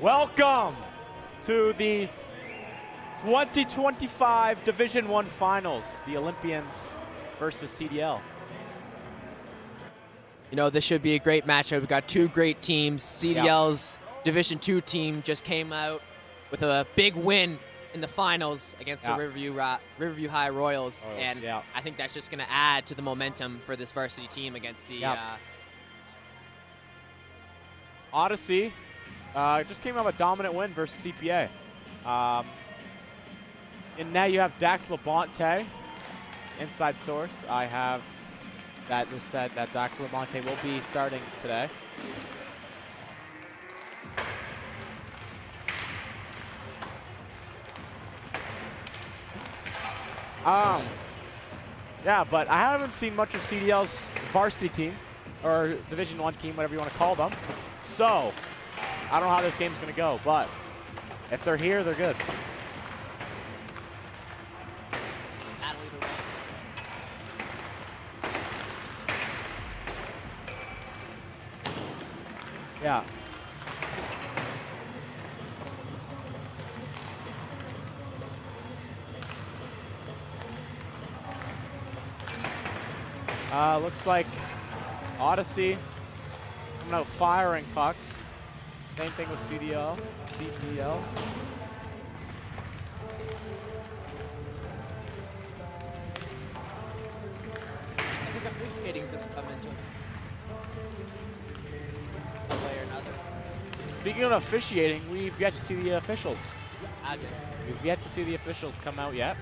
Welcome to the 2025 Division I Finals, the Olympians versus CDL. You know, this should be a great matchup. We've got two great teams. CDL's Division II team just came out with a big win in the finals against the Riverview High Royals. And I think that's just going to add to the momentum for this varsity team against the Odyssey just came out with a dominant win versus CPA. And now you have Dax Labonte, inside source. I have that was said that Dax Labonte will be starting today. Yeah, but I haven't seen much of CDL's varsity team, or Division I team, whatever you want to call them. So, I don't know how this game's going to go, but if they're here, they're good. Yeah. Looks like Odyssey coming out firing pucks. Same thing with CDL. I think officiating is a momentum. One way or another. Speaking of officiating, we've yet to see the officials. We've yet to see the officials come out yet.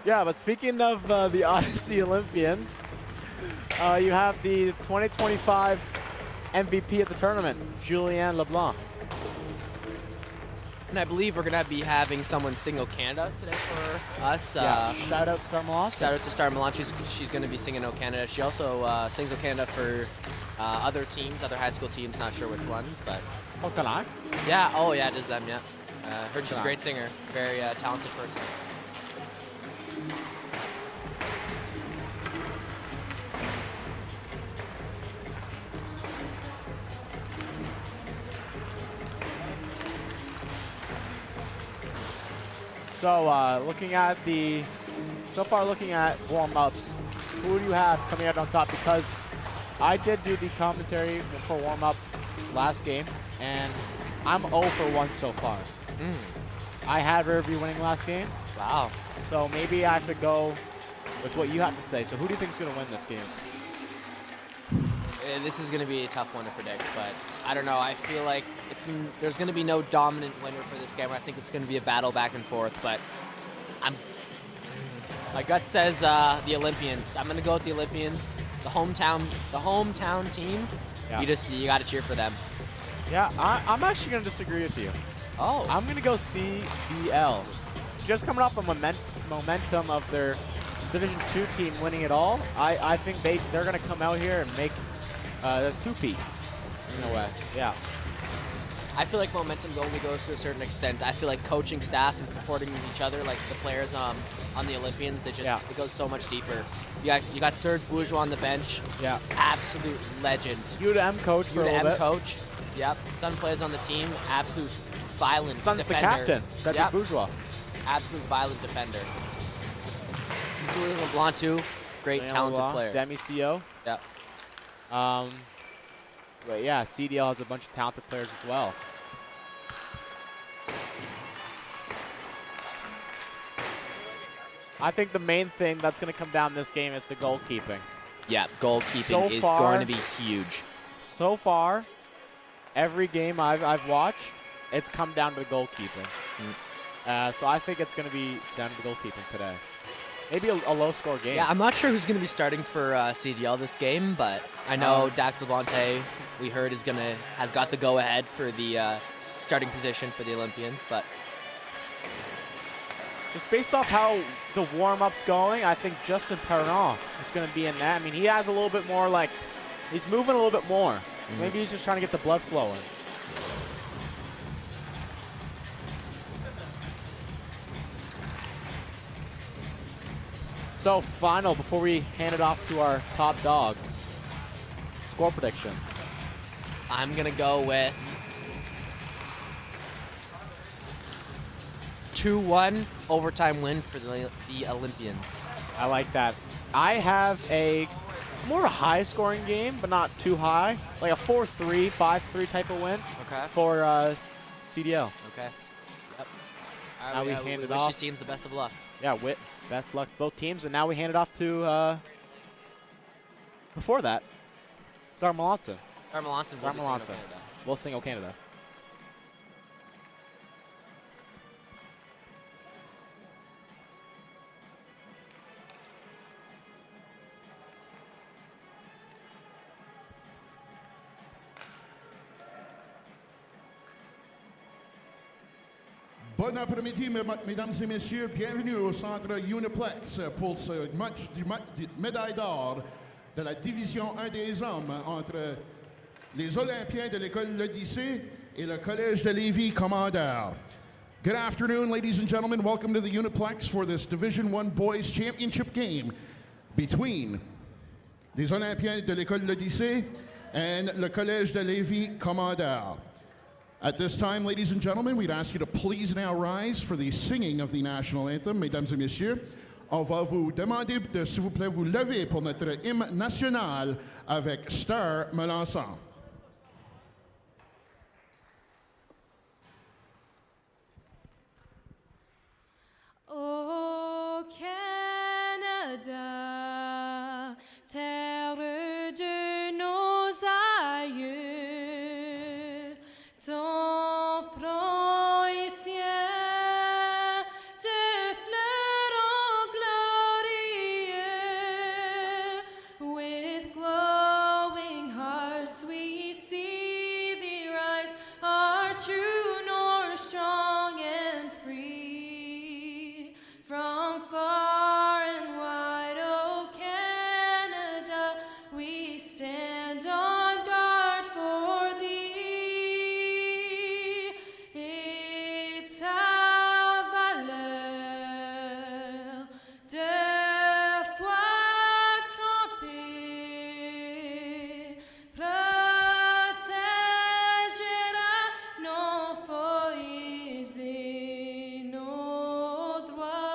Yeah, but speaking of the Odyssey Olympians, you have the 2025 MVP of the tournament, Julien LeBlanc. And I believe we're going to be having someone sing "O Canada" today for us. Shout out Star Milan. Shout out to Star Milan. She's going to be singing "O Canada." She also sings "O Canada" for other teams, other high school teams. Not sure which ones, but. Oh, can I? Yeah. Oh, yeah. It is them. Yeah. Heard she's a great singer. Very talented person. So looking at warm-ups, who do you have coming out on top? Because I did do the commentary for warm-up last game, and I'm 0 for 1 so far. I had Riverview winning last game. Wow. So maybe I have to go with what you have to say. So who do you think is going to win this game? This is going to be a tough one to predict, but I don't know. I feel like there's going to be no dominant winner for this game. I think it's going to be a battle back and forth, but my gut says the Olympians. I'm going to go with the Olympians, the hometown team. Yeah. You got to cheer for them. Yeah, I'm actually going to disagree with you. Oh. I'm going to go CDL. Just coming off a momentum of their Division II team winning it all, I think they're going to come out here and make a two-peat in a way. Yeah. I feel like momentum only goes to a certain extent. I feel like coaching staff and supporting each other, like the players on the Olympians, it goes so much deeper. You got Serge Bourgeois on the bench. Yeah. Absolute legend. U2M coach for a little bit. coach. Yep. Son plays on the team. Absolute violent Son's defender. the captain. Cedric Bourgeois. Absolute violent defender. Julien LeBlanc too. Great, talented player. Demi CO. Yeah. But yeah, CDL has a bunch of talented players as well. I think the main thing that's going to come down this game is the goalkeeping. Yeah, goalkeeping is going to be huge. So far, every game I've watched, it's come down to the goalkeeping. So I think it's going to be down to the goalkeeping today. Maybe a low-score game. Yeah, I'm not sure who's going to be starting for CDL this game, but I know Dax Labonte, we heard, has got the go-ahead for the starting position for the Olympians. But just based off how the warm-up's going, I think Justin Perron is going to be in that. I mean, he has a little bit more like, he's moving a little bit more. Maybe he's just trying to get the blood flowing. So final, before we hand it off to our top dogs, score prediction. I'm going to go with 2-1 overtime win for the Olympians. I like that. I have a more a high-scoring game, but not too high, like a 4-3, 5-3 type of win. Okay. For CDL. Okay. Yep. Now we hand it wish off. these teams the best of luck. Yeah, best luck to both teams, and now we hand it off to. Before that, Star Melanson. Star Melanson. We'll single Canada. Bon après-midi, mesdames et messieurs. Bienvenue au centre Uniplex pour ce match du médaille d'or de la division 1 des hommes entre les Olympiens de l'école l'Odyssée et le collège de Lévis Commandeur. Good afternoon, ladies and gentlemen. Welcome to the Uniplex for this Division 1 Boys Championship game between les Olympiens de l'école l'Odyssée and le collège de Lévis Commandeur. At this time, ladies and gentlemen, we'd ask you to please now rise for the singing of the national anthem. Mesdames et messieurs, on va vous demander de, s'il vous plaît, vous lever pour notre hymne national avec Star Melanson. Ô Canada, terre de nos aïeux, ton front est ciel de fleurons glorieux. With glowing hearts we see thee rise, our true north, strong and free. From far and wide, O Canada, we stand on guard for thee. Et ta valeur, deux fois trempée, protégera nos foyers et nos droits.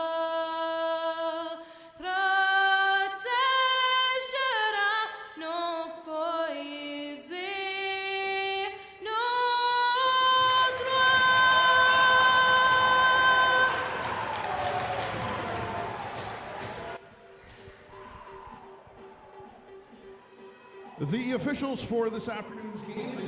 Protégera nos foyers et nos droits. The officials for this afternoon's game.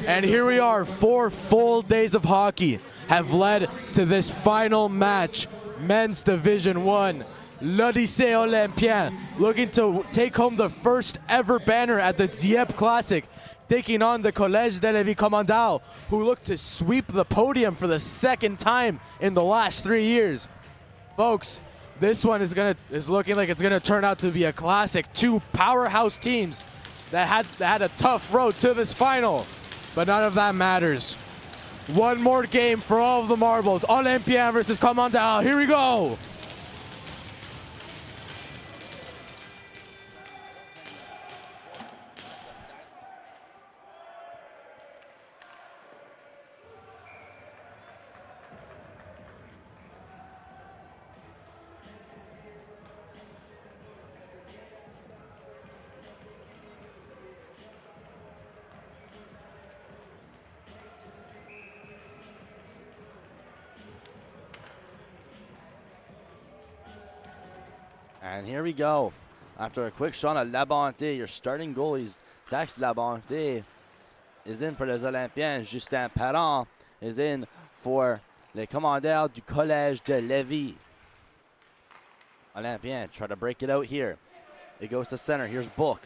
And here we are, 4 full days of hockey have led to this final match. Men's Division 1, l'Odyssée Olympien looking to take home the first ever banner at the Dieppe Classic, taking on the Collège de Lévis Commandeur, who look to sweep the podium for the second time in the last 3 years. Folks, this one is looking like it's gonna turn out to be a classic. Two powerhouse teams that had a tough road to this final, but none of that matters. One more game for all of the marbles. Olympien versus Commandeur. Here we go. And here we go. After a quick shot at Labonté, your starting goalie, Dax Labonté, is in for les Olympiens. Justin Perron is in for les Commandeurs du Collège de Lévis. Olympien try to break it out here. It goes to center. Here's Book.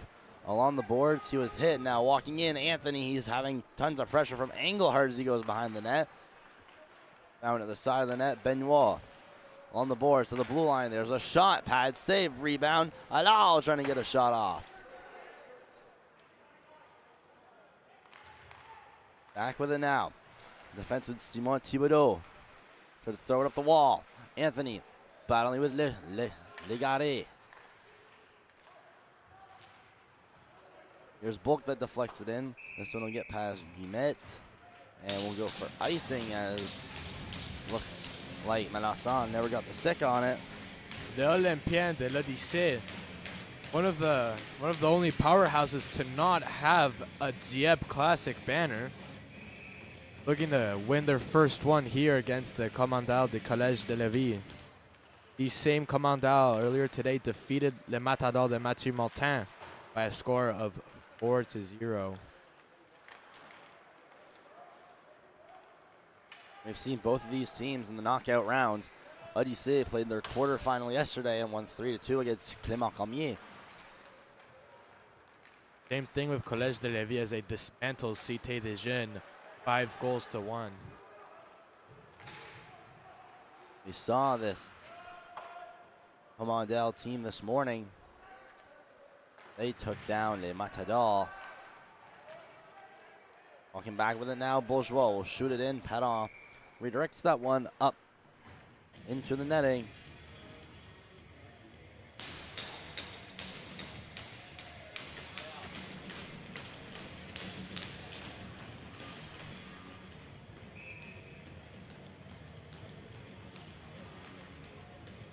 Along the boards, he was hit. Now walking in, Anthony, he's having tons of pressure from Engelhardt as he goes behind the net. Found at the side of the net, Benoit. on the boards to the blue line. There's a shot, pad save, rebound. Alal trying to get a shot off. Back with it now. Defense with Simon Thibodeau. Try to throw it up the wall. Anthony battling with Legare. Here's Bulk that deflects it in. This one will get past Guimet. And we'll go for icing as looks like Melanson never got the stick on it. The Olympiens de l'Odyssée, one of the only powerhouses to not have a Dieppe Classic banner, looking to win their first one here against the Commandant du Collège de Levis. These same Commandant earlier today defeated Le Matador de Mathieu Montin by a score of 4-0. We've seen both of these teams in the knockout rounds. Odyssey played their quarterfinal yesterday and won 3-2 against Clément Cormier. Same thing with Collège de Levis as they dismantled Cité des Jeunes 5-1. We saw this Commandel team this morning. They took down Les Matadors. Walking back with it now, Bourgeois will shoot it in. Padon redirects that one up into the netting.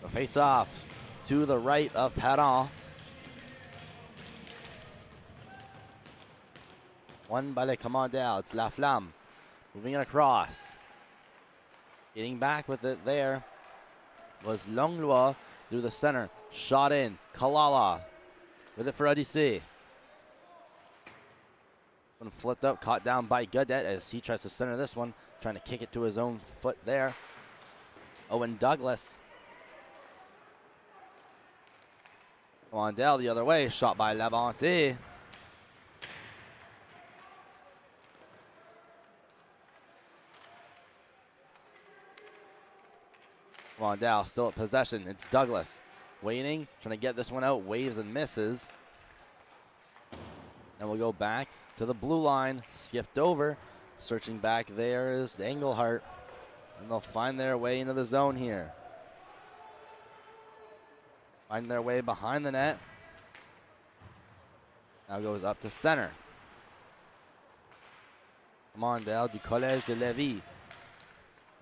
The face off to the right of Padon. One by Le Commandel. It's La Flamme moving it across. Getting back with it there was Longlois through the center. Shot in. Kalala with it for Odyssey. One flipped up, caught down by Godet as he tries to center this one. Trying to kick it to his own foot there. Owen Douglas. Commandel the other way. Shot by Labonte. Mondale still at possession. It's Douglas waiting, trying to get this one out. Waves and misses. And we'll go back to the blue line. Skipped over. Searching back there is Engelhart. And they'll find their way into the zone here. Find their way behind the net. Now goes up to center. Mondale du Collège de Levis.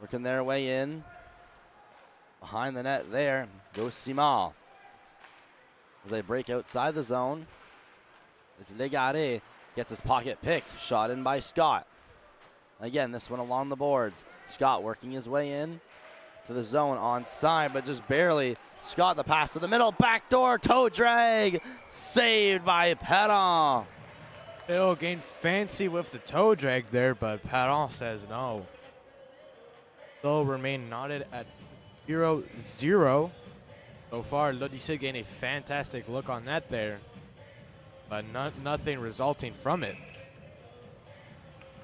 Working their way in. Behind the net there goes Simon. As they break outside the zone, it's Legare. Gets his pocket picked. Shot in by Scott. Again, this one along the boards. Scott working his way in to the zone onside, but just barely. Scott the pass to the middle. Backdoor toe drag. Saved by Perron. They'll gain fancy with the toe drag there, but Perron says no. They'll remain knotted at 0-0. So far, l'Odyssée gained a fantastic look on that there, but nothing resulting from it.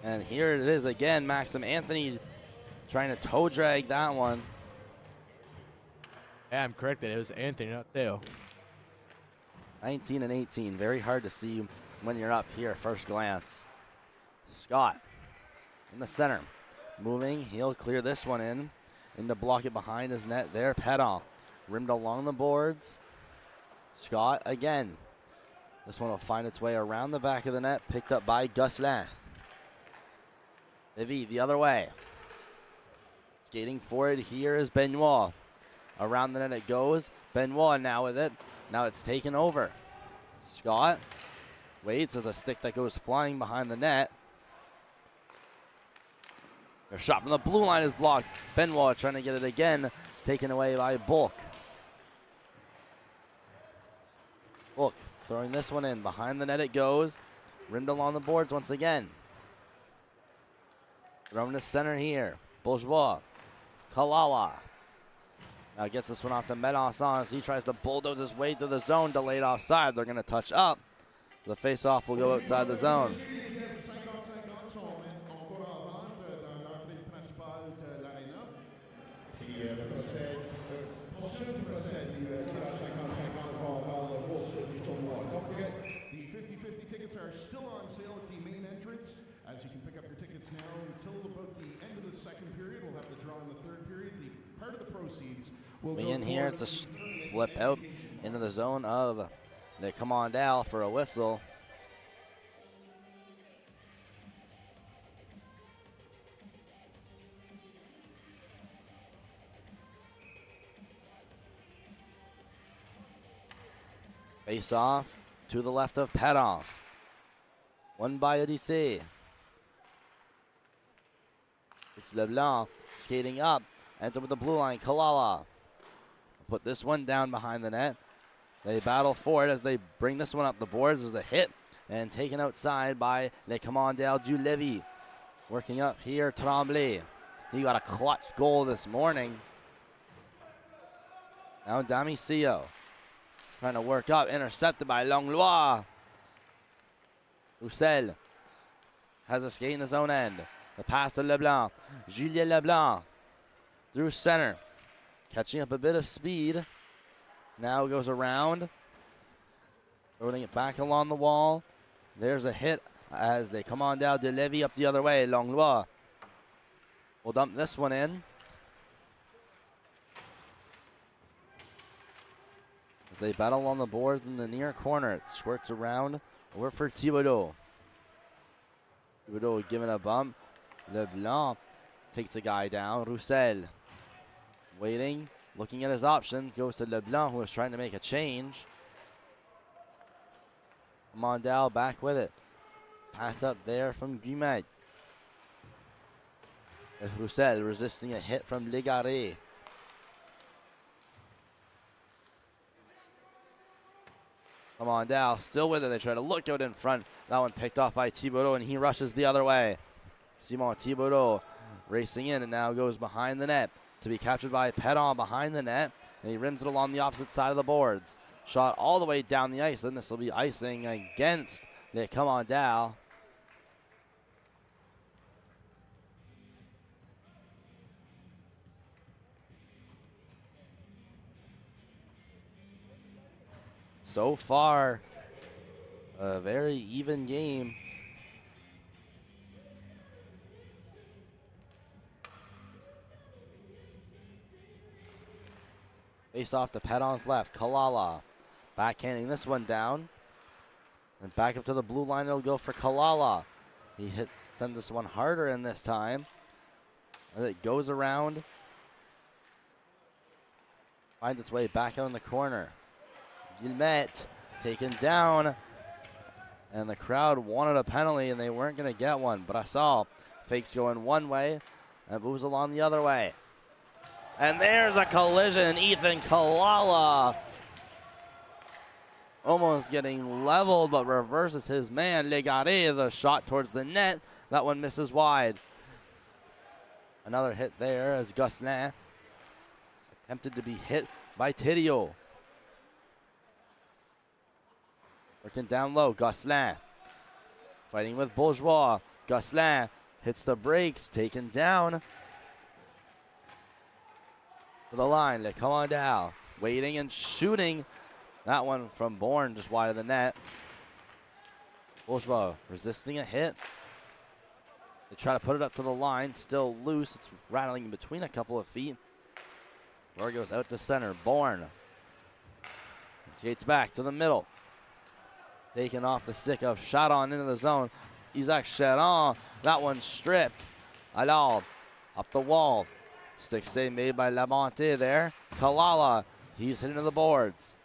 And here it is again, Maxim Anthony trying to toe drag that one. Yeah, I'm corrected. It was Anthony, not Theo. 19 and 18, very hard to see when you're up here at first glance. Scott in the center, moving, he'll clear this one in to block it behind his net there. Pedon rimmed along the boards. Scott again. This one will find its way around the back of the net, picked up by Gosselin. Levis the other way. Skating forward here is Benoit. Around the net it goes. Benoit now with it. Now it's taken over. Scott waits as a stick that goes flying behind the net. Their shot from the blue line is blocked. Benoit trying to get it again. Taken away by Bulk. Bulk throwing this one in. Behind the net it goes. Rimmed along the boards once again. Thrown to center here. Bourgeois. Kalala. Now gets this one off to Melanson as he tries to bulldoze his way through the zone. Delayed offside. They're going to touch up. The face-off will go outside the zone. proceeds will We go in here toward to flip out into the zone of the Commandal for a whistle. Face off to the left of Perron. Won by Odyssey. It's LeBlanc skating up. Enter with the blue line. Kalala. Put this one down behind the net. They battle for it as they bring this one up the boards. There's a hit and taken outside by Le Commandeur du Levis. Working up here, Tremblay. He got a clutch goal this morning. Now Damicio trying to work up, intercepted by Langlois. Roussel has a skate in his own end. The pass to Leblanc. Julien Leblanc through center. Catching up a bit of speed. Now goes around. Throwing it back along the wall. There's a hit as they come on down. De Levis up the other way. Langlois will dump this one in. As they battle on the boards in the near corner. It squirts around. Over for Thibodeau. Thibodeau giving a bump. Leblanc takes a guy down. Roussel waiting, looking at his options. Goes to Leblanc, who is trying to make a change. Mondal back with it. Pass up there from Guimet. Roussel resisting a hit from Légaré. Mondal still with it. They try to look out in front. That one picked off by Thibodeau, and he rushes the other way. Simon Thibodeau racing in and now goes behind the net to be captured by Perron behind the net, and he rims it along the opposite side of the boards. Shot all the way down the ice, and this will be icing against Le Commandeur. So far, a very even game. Face off to Perron's left. Kalala backhanding this one down. And back up to the blue line, it'll go for Kalala. He send this one harder in this time. And it goes around. Finds its way back out in the corner. Guillemette taken down. And the crowd wanted a penalty, and they weren't going to get one. But I saw fakes going one way and moves along the other way. And there's a collision. Ethan Kalala almost getting leveled, but reverses his man. Légaré, the shot towards the net. That one misses wide. Another hit there as Gosselin attempted to be hit by Thériault. Working down low, Gosselin fighting with Bourgeois. Gosselin hits the brakes, taken down. To the line, Le Commandeur waiting and shooting. That one from Bourne just wide of the net. Bourgeois resisting a hit. They try to put it up to the line, still loose. It's rattling in between a couple of feet. Where goes out to center, Bourne. Skates back to the middle. Taken off the stick of Charon into the zone. Isaac Charon, that one stripped. Allard up the wall. Stick save made by Labonte there. Kalala, he's hitting the boards.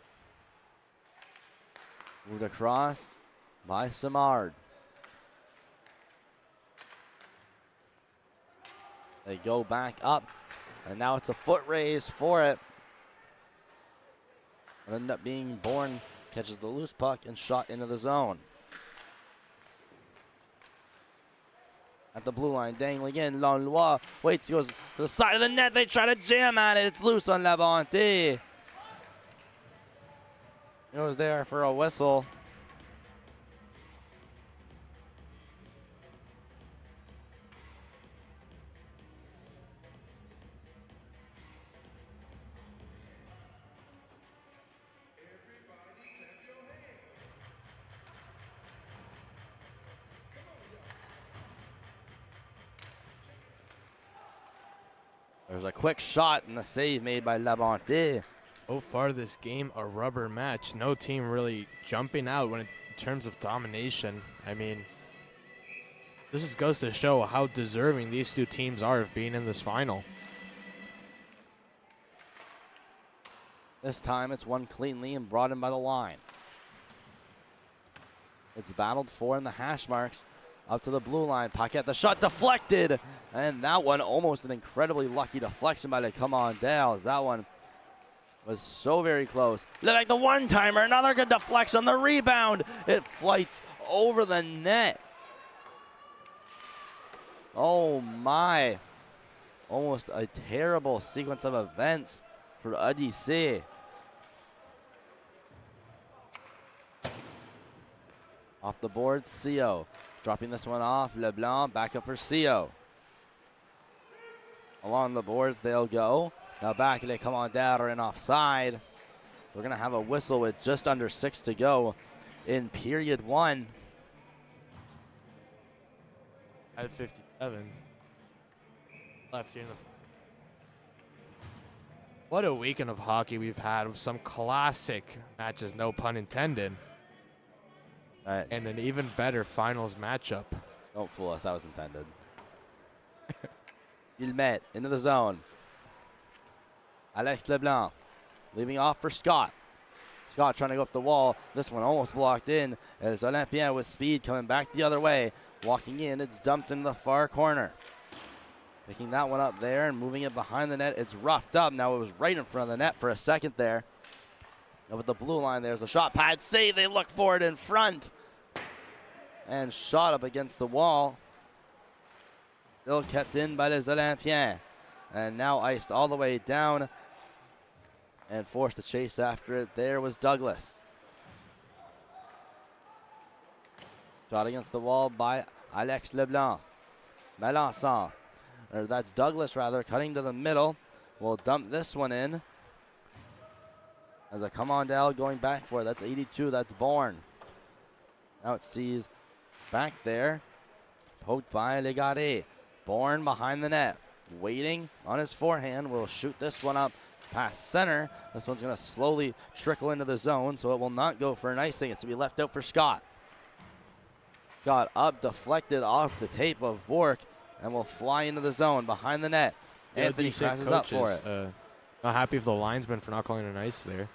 Moved across by Simard. They go back up, and now it's a foot race for it. It'll end up being Bourne catches the loose puck and shot into the zone. At the blue line, dangling in, Langlois waits, goes to the side of the net, they try to jam at it, it's loose on Labonte. It was there for a whistle. There's a quick shot and the save made by Labonte. So far this game, a rubber match. No team really jumping out in terms of domination. I mean, this just goes to show how deserving these two teams are of being in this final. This time it's won cleanly and brought in by the line. It's battled for in the hash marks. Up to the blue line. Paquette, the shot deflected. And that one almost an incredibly lucky deflection by the Commandales. That one was so very close. Like the one-timer, another good deflection. The rebound, it flights over the net. Oh my. Almost a terrible sequence of events for Odyssey. Off the board, Sio. Dropping this one off, LeBlanc back up for Sio. Along the boards they'll go. Now back, they come on down or in offside. We're going to have a whistle with just under 6 to go in period 1. At 57. Left here in the... What a weekend of hockey we've had with some classic matches, no pun intended. Right. And an even better finals matchup. Don't fool us, that was intended. Gilmet into the zone. Alex Leblanc leaving off for Scott. Scott trying to go up the wall. This one almost blocked in as Olympien with speed coming back the other way. Walking in, it's dumped in the far corner. Picking that one up there and moving it behind the net. It's roughed up. Now it was right in front of the net for a second there. Now with the blue line, there's a shot pad save. They look for it in front. And shot up against the wall. Still kept in by les Olympiens. And now iced all the way down. And forced to chase after it. There was Douglas. Shot against the wall by Alex Leblanc. Melançon. Or that's Douglas rather, cutting to the middle. We'll dump this one in. As a Commandel going back for it. That's 82. That's Bourne. Now it sees back there. Poked by Legaré. Bourne behind the net. Waiting on his forehand. Will shoot this one up past center. This one's going to slowly trickle into the zone, so it will not go for an icing. It's to be left out for Scott. Got up, deflected off the tape of Bork, and will fly into the zone behind the net. Yeah, Anthony crashes up for it. Not happy with the linesman for not calling an ice there.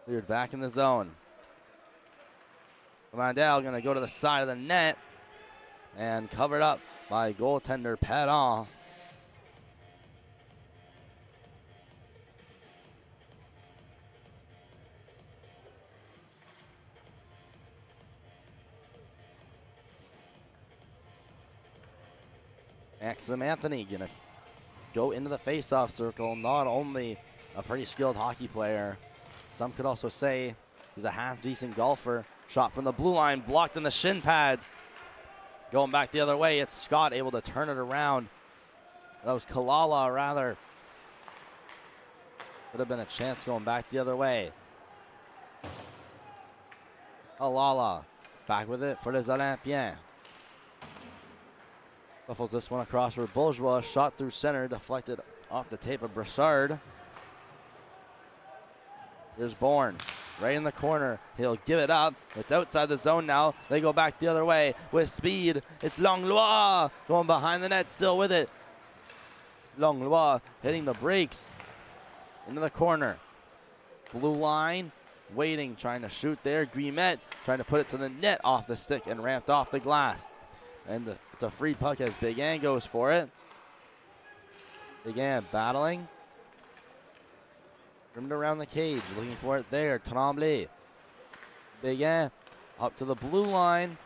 Cleared back in the zone. Mandel going to go to the side of the net and covered up by goaltender Perron. Maxim Anthony going to go into the face-off circle. Not only a pretty skilled hockey player, some could also say he's a half-decent golfer. Shot from the blue line, blocked in the shin pads. Going back the other way, it's Scott able to turn it around. That was Kalala, rather. Could have been a chance going back the other way. Kalala back with it for les Olympiens. Shuffles this one across for Bourgeois. Shot through center, deflected off the tape of Brassard. Here's Bourne, right in the corner. He'll give it up. It's outside the zone now. They go back the other way with speed. It's Langlois going behind the net, still with it. Langlois hitting the brakes into the corner. Blue line, waiting, trying to shoot there. Guillemette trying to put it to the net off the stick and ramped off the glass. And it's a free puck as Big Ann goes for it. Big Ann battling. Rimmed around the cage, looking for it there. Tremblay. Big Ann up to the blue line.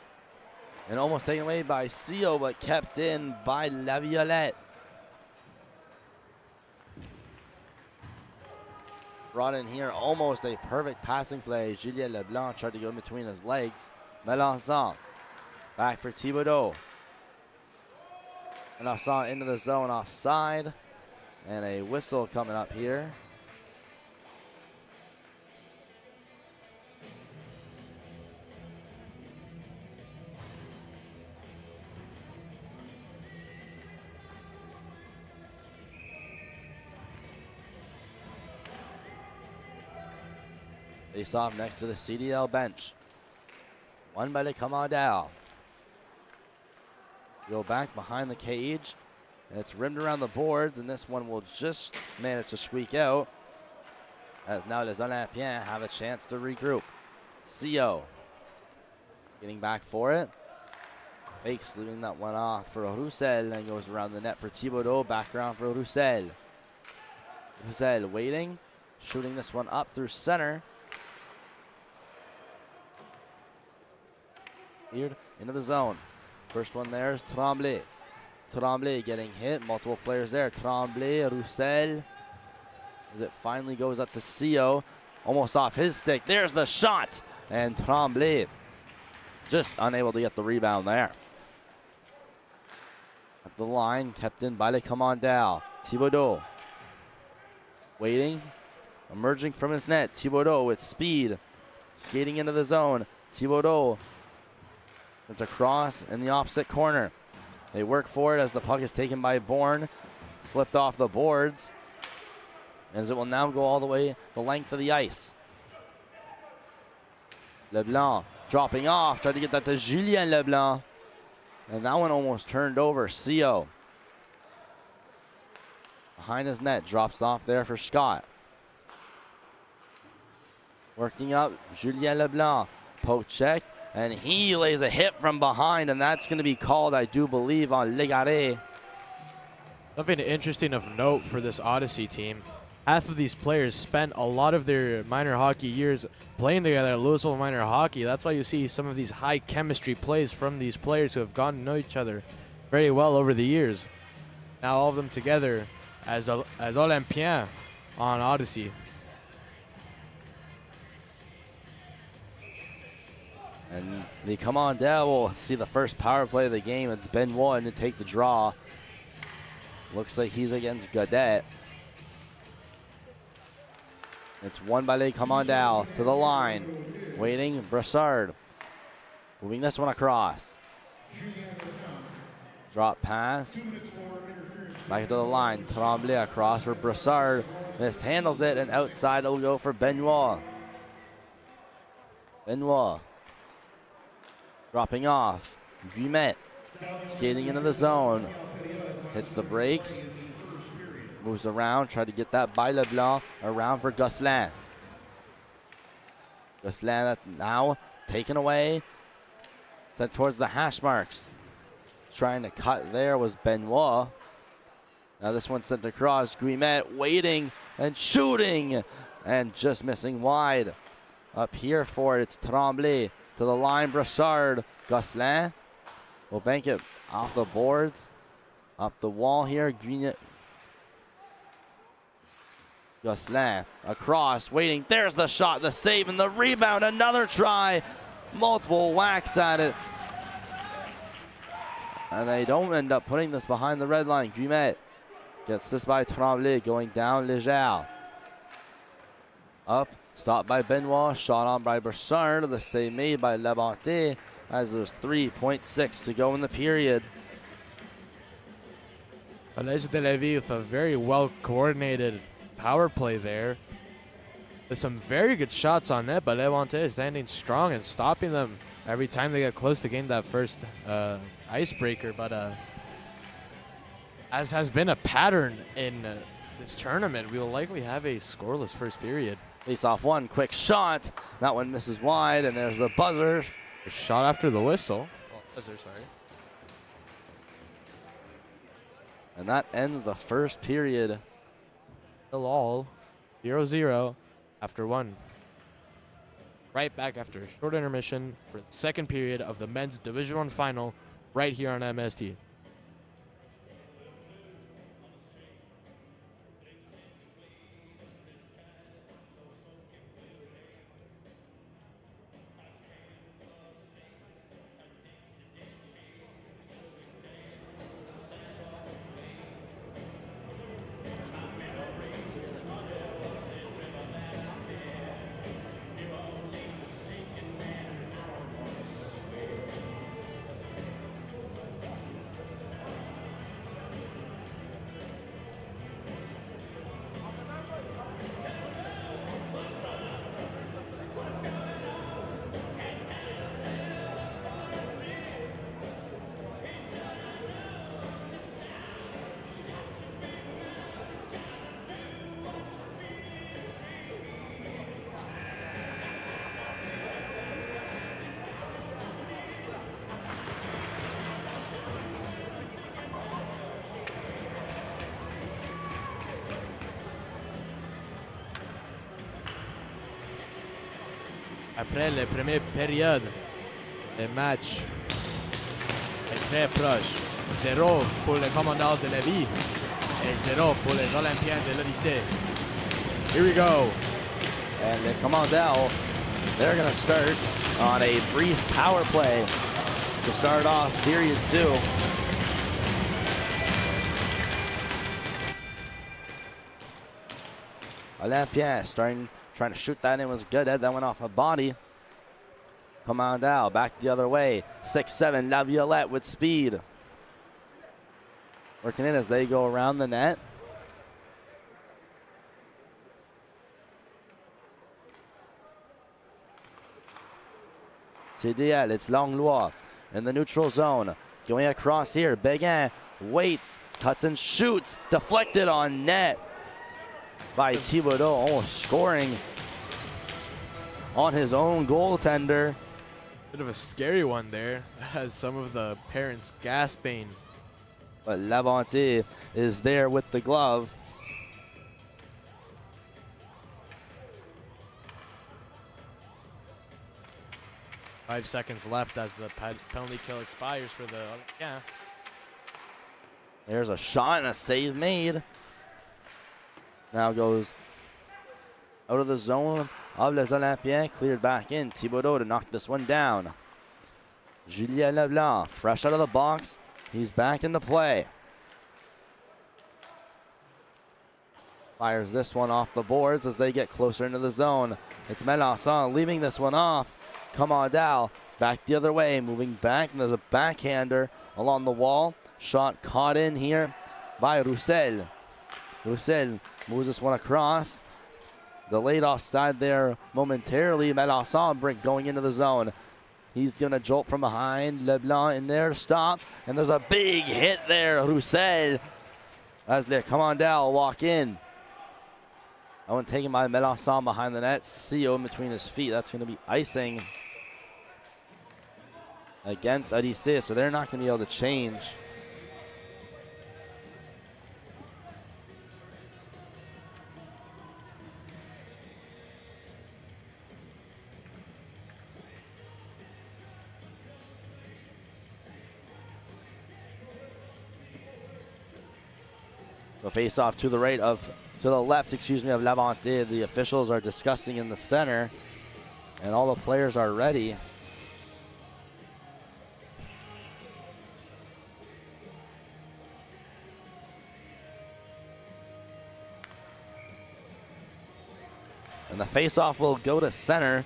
And almost taken away by Sio, but kept in by La Violette. Brought in here, almost a perfect passing play. Julien Leblanc tried to go in between his legs. Melançon back for Thibodeau. Melançon into the zone offside. And a whistle coming up here. Face off next to the CDL bench. Won by the Commandeur. Go back behind the cage. And it's rimmed around the boards, and this one will just manage to squeak out. As now les Olympiens have a chance to regroup. CO is getting back for it. Fakes leaving that one off for Roussel and goes around the net for Thibodeau. Back around for Roussel. Roussel waiting, shooting this one up through center. Cleared into the zone. First one there is Tremblay. Tremblay getting hit. Multiple players there. Tremblay, Roussel. As it finally goes up to CO. Almost off his stick. There's the shot. And Tremblay just unable to get the rebound there. At the line, kept in by Le Commandeur. Thibodeau waiting, emerging from his net. Thibodeau with speed, skating into the zone. Thibodeau sent across in the opposite corner. They work for it as the puck is taken by Bourne, flipped off the boards, as it will now go all the way the length of the ice. Leblanc dropping off, tried to get that to Julien Leblanc. And that one almost turned over. CO behind his net, drops off there for Scott. Working up, Julien Leblanc, poke check, and he lays a hit from behind, and that's going to be called, I do believe, on Légaré. Something interesting of note for this Odyssey team. Half of these players spent a lot of their minor hockey years playing together at Louisville Minor Hockey. That's why you see some of these high chemistry plays from these players who have gotten to know each other very well over the years. Now all of them together as Olympiens on Odyssey. And the Commandeur will see the first power play of the game. It's Benoit to take the draw. Looks like he's against Godet. It's won by Le Commandeur to the line. Waiting, Brassard. Moving this one across. Drop pass. Back to the line. Tremblay across for Brassard. Mishandles it, and outside it'll go for Benoit. Benoit. Dropping off. Guillemette. Skating into the zone. Hits the brakes. Moves around, try to get that by Leblanc, around for Gosselin. Gosselin now taken away, sent towards the hash marks. Trying to cut there was Benoit. Now this one sent across, Guillemette waiting and shooting, and just missing wide. Up here for it, it's Tremblay to the line, Brassard. Gosselin will bank it off the boards, up the wall here, Guillemette. Gosselin across, waiting. There's the shot, the save, and the rebound. Another try. Multiple whacks at it. And they don't end up putting this behind the red line. Guillemette gets this by Tremblay, going down Léger. Up, stopped by Benoit, shot on by Brassard. The save made by Labonté as there's 3.6 to go in the period. Collège de Lévis with a very well coordinated power play there. There's some very good shots on net, but Levante is standing strong and stopping them every time they get close to getting that first icebreaker. But as has been a pattern in this tournament, we will likely have a scoreless first period. Face off one, quick shot. That one misses wide, and there's the buzzer. A shot after the whistle. Oh, buzzer, sorry. And that ends the first period. Still all 0-0 after one. Right back after a short intermission for the second period of the men's Division I final right here on MST. Après la première période, le match est très proche. 0 pour le commandant de Levis et 0 pour les Olympiens de l'Odyssée. Here we go. And the Commandel, they're going to start on a brief power play to start off period 2. Olympien trying to shoot that in was good. That went off a body. Commandel back the other way. 6-7, La Violette with speed. Working in as they go around the net. CDL, it's Langlois in the neutral zone. Going across here, Béguin waits, cuts and shoots. Deflected on net by Thibodeau, almost scoring on his own goaltender. Bit of a scary one there. Has some of the parents gasping. But Lavonte is there with the glove. Five seconds left as the penalty kill expires for the There's a shot and a save made. Now goes out of the zone of Les Olympiens, cleared back in. Thibodeau to knock this one down. Julien Leblanc, fresh out of the box. He's back into play. Fires this one off the boards as they get closer into the zone. It's Melançon leaving this one off. Commandel back the other way, moving back, and there's a backhander along the wall. Shot caught in here by Roussel. Roussel moves this one across. Delayed offside there momentarily. Melançon break going into the zone. He's given a jolt from behind. Leblanc in there to stop. And there's a big hit there. Roussel as Le Commandel walk in. That one taken by Melançon behind the net. CO in between his feet. That's going to be icing against Odyssey. So they're not going to be able to change. The face-off to the left, of Lavonte. The officials are discussing in the center, and all the players are ready. And the face-off will go to center.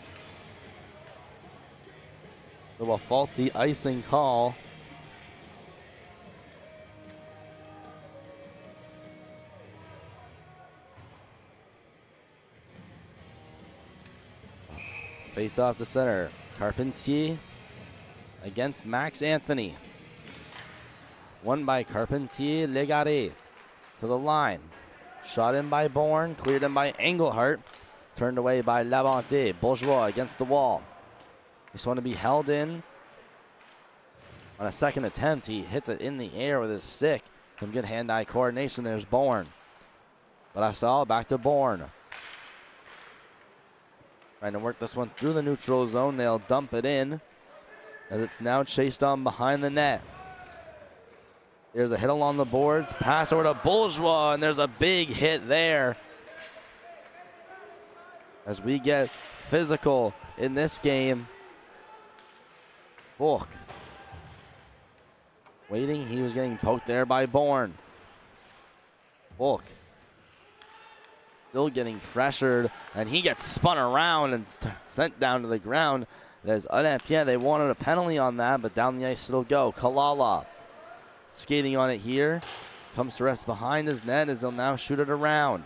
It will fault the icing call. Face off to center. Carpentier against Max Anthony. Won by Carpentier. Legaré to the line. Shot in by Bourne. Cleared in by Engelhart. Turned away by Lavonte. Bourgeois against the wall. This one to be held in. On a second attempt, he hits it in the air with his stick. Some good hand-eye coordination. There's Bourne. But I saw back to Bourne. Trying to work this one through the neutral zone. They'll dump it in as it's now chased on behind the net. There's a hit along the boards. Pass over to Bourgeois, and there's a big hit there. As we get physical in this game. Bourque waiting. He was getting poked there by Bourne. Bourque still getting pressured, and he gets spun around and sent down to the ground. As Olympien, they wanted a penalty on that, but down the ice it'll go. Kalala skating on it here. Comes to rest behind his net as he'll now shoot it around.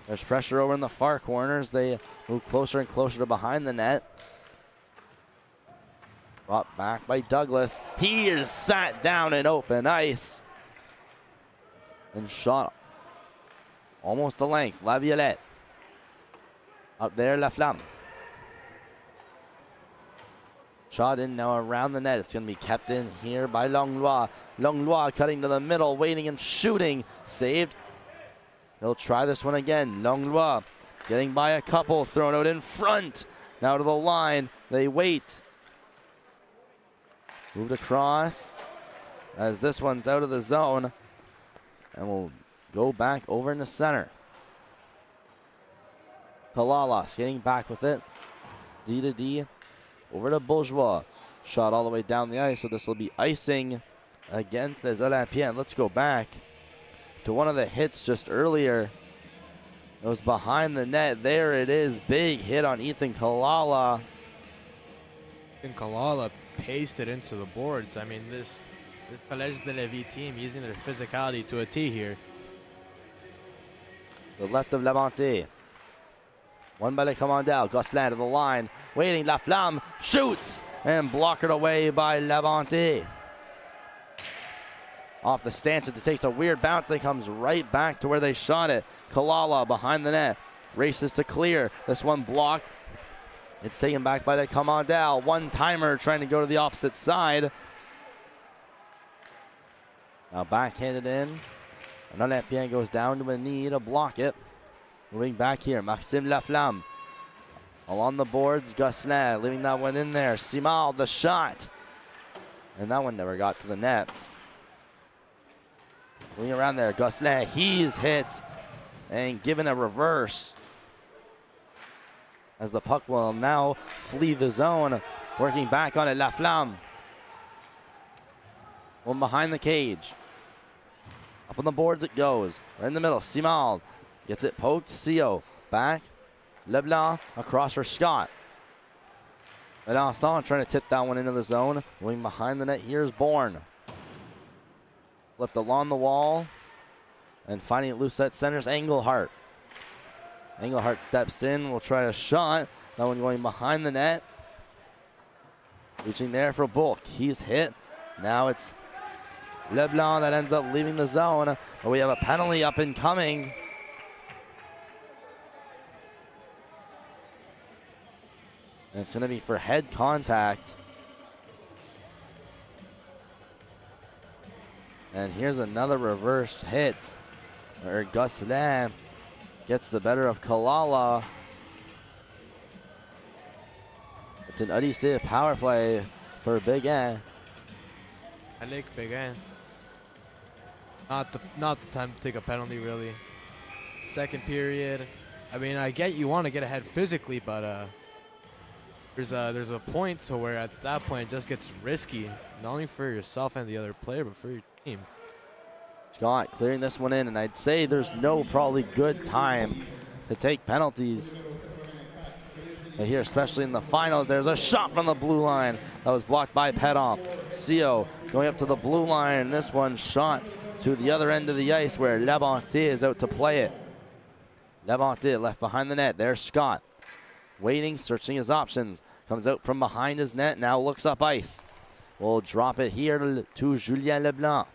There's pressure over in the far corners. They move closer and closer to behind the net. Brought back by Douglas. He is sat down in open ice and shot almost the length. La Violette. Up there, La Flamme. Shot in now around the net. It's going to be kept in here by Langlois. Langlois cutting to the middle, waiting and shooting. Saved. He'll try this one again. Langlois getting by a couple, thrown out in front. Now to the line, they wait. Moved across as this one's out of the zone. And we'll go back over in the center. Palalas getting back with it. D to D. Over to Bourgeois. Shot all the way down the ice, so this will be icing against Les Olympiens. Let's go back to one of the hits just earlier. It was behind the net. There it is. Big hit on Ethan Kalala. And Kalala pasted into the boards. I mean, this Collège de Levis team using their physicality to a T here. The left of Labonte. One by Le Commandant. Gosselin to the line. Waiting. Laflamme shoots and blockered away by Labonte. Off the stanchions, it takes a weird bounce. It comes right back to where they shot it. Kalala behind the net. Races to clear. This one blocked. It's taken back by Le Commandant. One-timer trying to go to the opposite side. Now backhanded in. And Olympien goes down to a knee to block it. Moving back here, Maxime Laflamme. Along the boards, Gosselin leaving that one in there. Simard, the shot. And that one never got to the net. Moving around there, Gosselin, he's hit and given a reverse. As the puck will now flee the zone. Working back on it, Laflamme. One behind the cage. Up on the boards it goes. Right in the middle, Simard. Gets it poked, Sio back. Leblanc across for Scott. Melanson trying to tip that one into the zone. Moving behind the net, here's Bourne. Flipped along the wall. And finding it loose at center's Engelhart. Engelhart steps in, will try a shot. That one going behind the net. Reaching there for Bulk. He's hit. Now it's Leblanc that ends up leaving the zone. But we have a penalty up and coming. And it's going to be for head contact. And here's another reverse hit. Where Gosselin gets the better of Kalala. It's an Odyssey power play for Big N. I like Big N. Not the time to take a penalty, really. Second period. I mean, I get you want to get ahead physically, but there's a point to where at that point it just gets risky, not only for yourself and the other player, but for your team. Scott clearing this one in, and I'd say there's no probably good time to take penalties. But here, especially in the finals, there's a shot from the blue line that was blocked by Pedon. Sio going up to the blue line, and this one shot to the other end of the ice where Labonte is out to play it. Labonte left behind the net. There's Scott. Waiting, searching his options. Comes out from behind his net, now looks up ice. We'll drop it here to Julien Leblanc.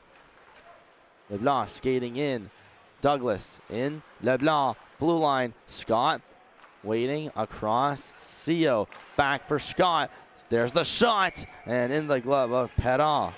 Leblanc skating in. Douglas in. Leblanc, blue line. Scott waiting across. Sio back for Scott. There's the shot, and in the glove of Pedon.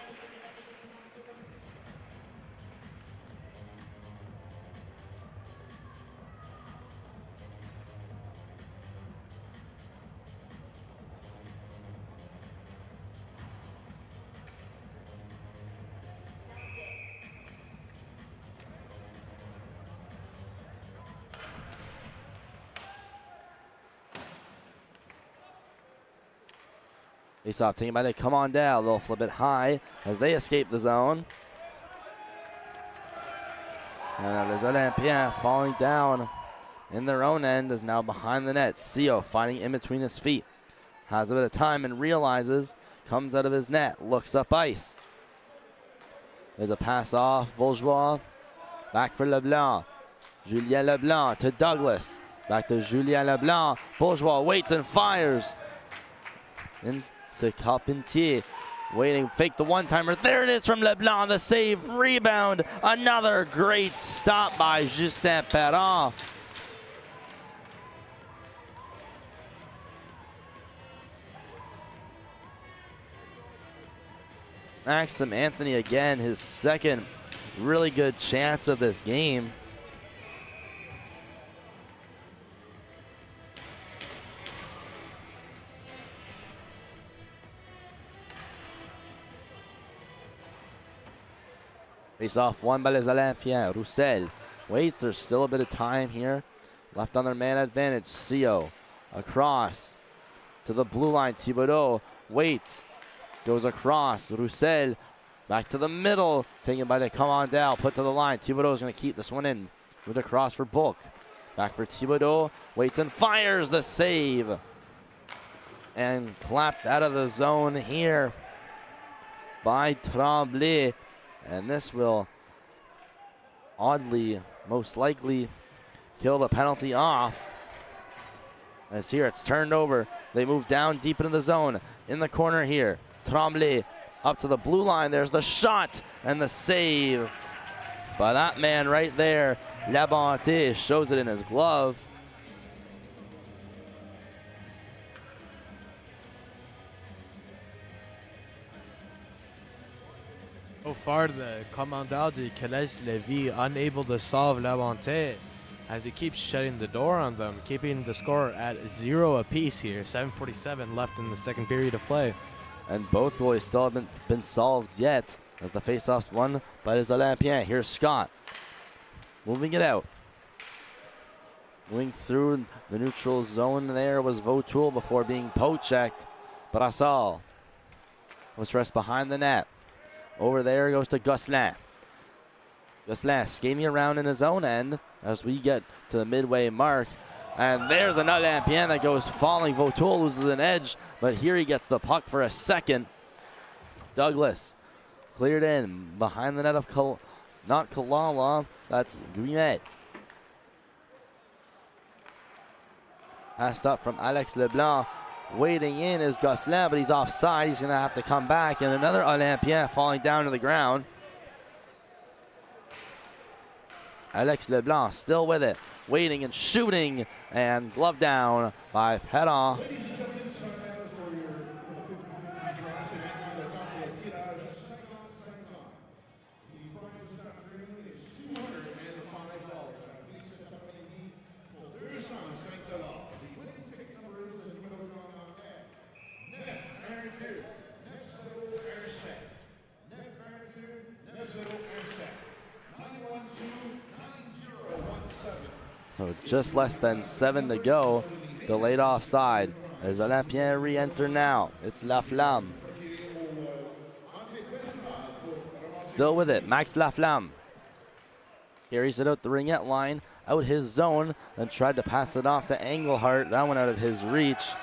Face-off taken by the Commandant. They'll flip it high as they escape the zone. And Les Olympiens falling down in their own end is now behind the net. Sio fighting in between his feet. Has a bit of time and realizes, comes out of his net, looks up ice. There's a pass off, Bourgeois. Back for Leblanc. Julien Leblanc to Douglas. Back to Julien Leblanc. Bourgeois waits and fires. In to Carpentier, waiting, fake the one-timer. There it is from Leblanc, the save, rebound. Another great stop by Justin Perron. Maxim Anthony again, his second really good chance of this game. Face off won by les Olympiens. Roussel waits. There's still a bit of time here left on their man advantage. Sio across to the blue line. Thibodeau waits. Goes across. Roussel back to the middle. Taken by the Commandant. Put to the line. Thibodeau is going to keep this one in. With a cross for Bulk. Back for Thibodeau. Waits and fires the save. And clapped out of the zone here by Tremblay. And this will oddly, most likely, kill the penalty off. As here it's turned over. They move down deep into the zone. In the corner here. Tremblay up to the blue line. There's the shot and the save by that man right there. Labonte shows it in his glove. So far, the Commandant du Collège Levis unable to solve Labonte as he keeps shutting the door on them, keeping the score at 0 apiece here. 7:47 left in the second period of play. And both goalies still haven't been solved yet as the faceoff's won by les Olympiens. Here's Scott moving it out. Moving through the neutral zone there was Vautoul before being poke-checked. Brassard was rest behind the net. Over there goes to Gosselin. Gosselin skating around in his own end as we get to the midway mark. And there's an Olympien that goes falling. Vautoul loses an edge, but here he gets the puck for a second. Douglas cleared in behind the net of not Kalala, that's Guimet. Passed up from Alex Leblanc. Waiting in is Gosselin, but he's offside. He's going to have to come back. And another Olympien falling down to the ground. Alex Leblanc still with it. Waiting and shooting. And glove down by Perron. So just less than 7 to go. Delayed offside. As Olympien re-enter now. It's Laflamme. Still with it. Max Laflamme. Carries it out the ringette line. Out his zone. Then tried to pass it off to Engelhardt. That one out of his reach.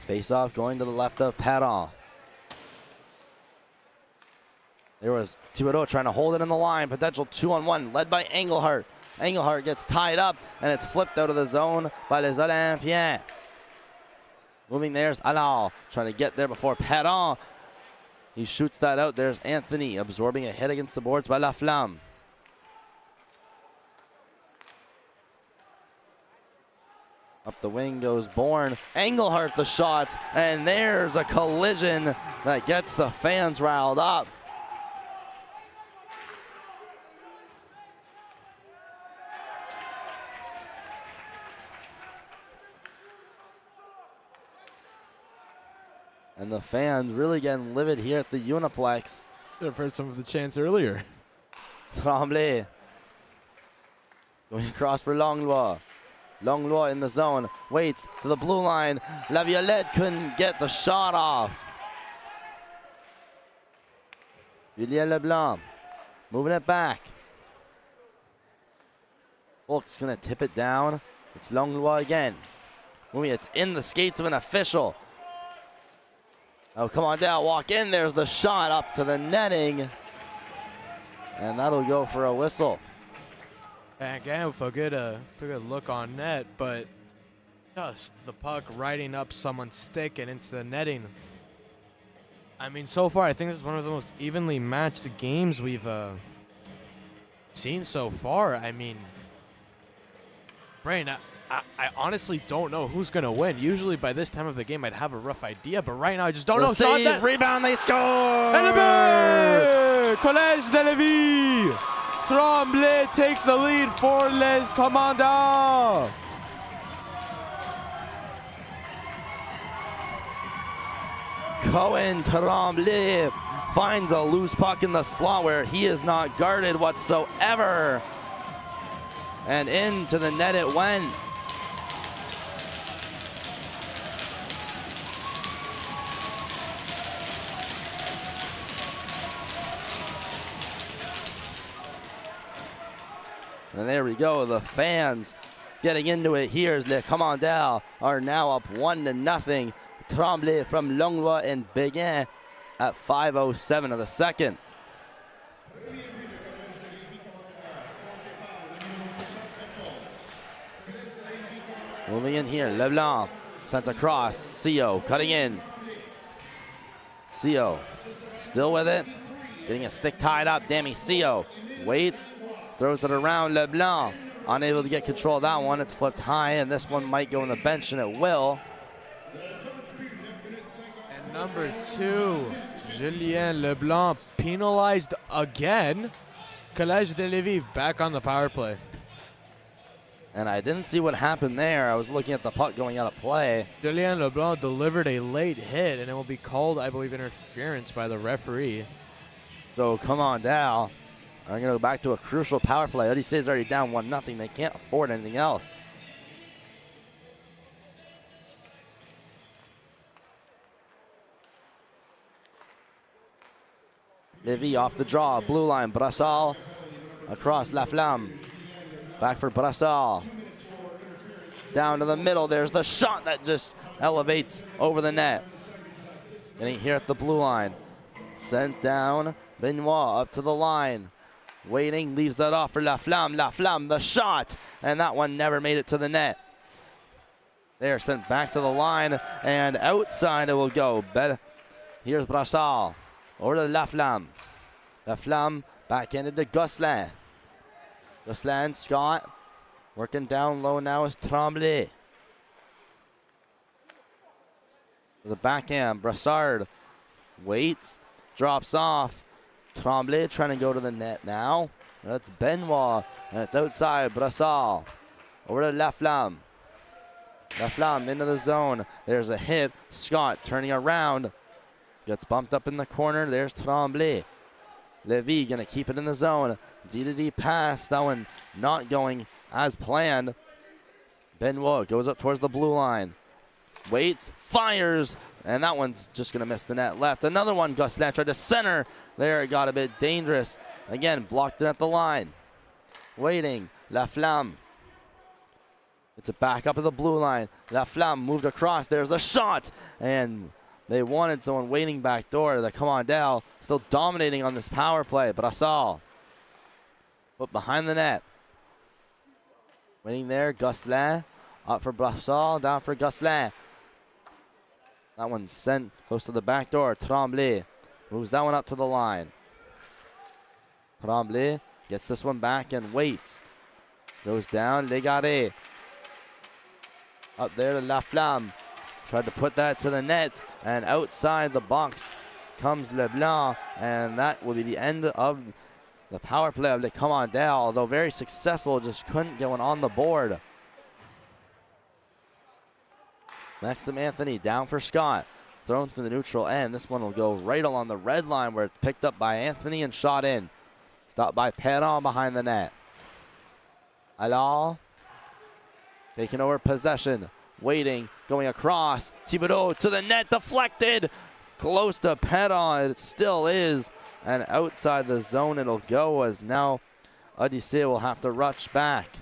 Face off going to the left of Perron. There was Thibodeau trying to hold it in the line. Potential 2-on-1 led by Engelhardt. Engelhardt gets tied up and it's flipped out of the zone by les Olympiens. Moving there's Allard trying to get there before Perron. He shoots that out. There's Anthony absorbing a hit against the boards by Laflamme. Up the wing goes Bourne. Engelhardt the shot, and there's a collision that gets the fans riled up. And the fans really getting livid here at the Uniplex. Should have heard some of the chants earlier. Tremblay going across for Langlois. Langlois in the zone, waits to the blue line. Laviolette couldn't get the shot off. Julien Leblanc moving it back. Bulk's gonna tip it down. It's Langlois again. Moving, it's in the skates of an official. Oh, come on down, walk in. There's the shot up to the netting. And that'll go for a whistle. And again, with a good look on net, but just the puck riding up someone's stick and into the netting. I mean, so far, I think this is one of the most evenly matched games we've seen so far. I mean, Brain, I honestly don't know who's going to win. Usually by this time of the game, I'd have a rough idea, but right now I just don't know. Save, rebound, they score! And a big! Collège de Levis! Tremblay takes the lead for Les Commandants. Cohen Tremblay finds a loose puck in the slot where he is not guarded whatsoever. And into the net it went. And there we go, the fans getting into it here as Les Commandants are now up 1-0. Tremblay from Longueuil and Béguin at 5:07 of the second. Moving in here, Leblanc sent across, Sio cutting in. Sio still with it, getting a stick tied up, Dami Sio waits, throws it around, Leblanc unable to get control of that one. It's flipped high, and this one might go on the bench, and it will. And number 2, Julien Leblanc penalized again. Collège de Lévis back on the power play. And I didn't see what happened there. I was looking at the puck going out of play. Julien Leblanc delivered a late hit, and it will be called, I believe, interference by the referee. So come on down. I'm going to go back to a crucial power play. Odyssey is already down 1-0. They can't afford anything else. Levis off the draw. Blue line. Brassal across La Flamme. Back for Brassal. Down to the middle. There's the shot that just elevates over the net. Getting here at the blue line. Sent down. Benoit up to the line. Waiting, leaves that off for La Flamme. La Flamme, the shot. And that one never made it to the net. They're sent back to the line. And outside it will go. Here's Brassal. Over to La Flamme. La Flamme backhanded to Gosselin. Gosselin, Scott. Working down low now is Tremblay. The backhand, Brassard waits, drops off. Tremblay trying to go to the net now. That's Benoit, and it's outside, Brassard. Over to La Flamme. La Flamme into the zone. There's a hit. Scott turning around. Gets bumped up in the corner. There's Tremblay. Levis going to keep it in the zone. D-to-D pass. That one not going as planned. Benoit goes up towards the blue line. Waits, fires, and that one's just going to miss the net left. Another one, Gosselin tried to center. There, it got a bit dangerous. Again, blocked it at the line. Waiting, La Flamme. It's a back up to the blue line. La Flamme moved across. There's a shot, and they wanted someone waiting back door. The Commandant still dominating on this power play. Brassal put behind the net. Waiting there, Gosselin. Up for Brassal, down for Gosselin. That one sent close to the back door. Tremblay moves that one up to the line. Tremblay gets this one back and waits. Goes down, Légaré. Up there to La Flamme. Tried to put that to the net, and outside the box comes Leblanc, and that will be the end of the power play of Les Commandants, although very successful, just couldn't get one on the board. Maxim Anthony down for Scott. Thrown to the neutral end. This one will go right along the red line where it's picked up by Anthony and shot in. Stopped by Perron behind the net. Allard taking over possession. Waiting, going across. Thibodeau to the net, deflected. Close to Perron, it still is. And outside the zone it'll go, as now Odyssey will have to rush back.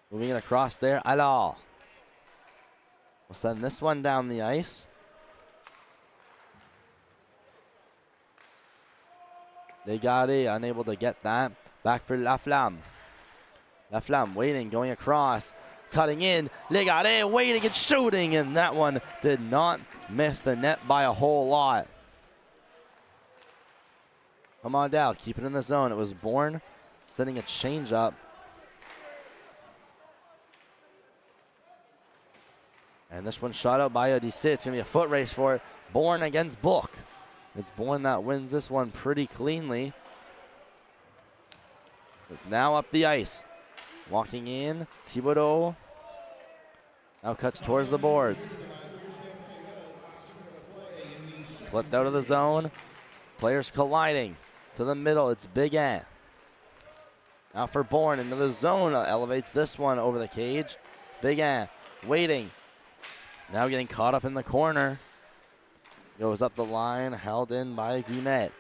Moving it across there, Allard. We'll send this one down the ice. Légaré unable to get that. Back for La Flamme. La Flamme waiting, going across, cutting in. Légaré waiting and shooting, and that one did not miss the net by a whole lot. Come on down, keep it in the zone. It was Bourne Sending a change-up. And this one shot out by Odyssey. It's going to be a foot race for it. Bourne against Book. It's Bourne that wins this one pretty cleanly. It's now up the ice. Walking in, Thibodeau. Now cuts towards the boards. Flipped out of the zone. Players colliding to the middle. It's Big Ant. Now for Bourne into the zone. Elevates this one over the cage. Big Ant waiting. Now getting caught up in the corner. Goes up the line, held in by Guimet.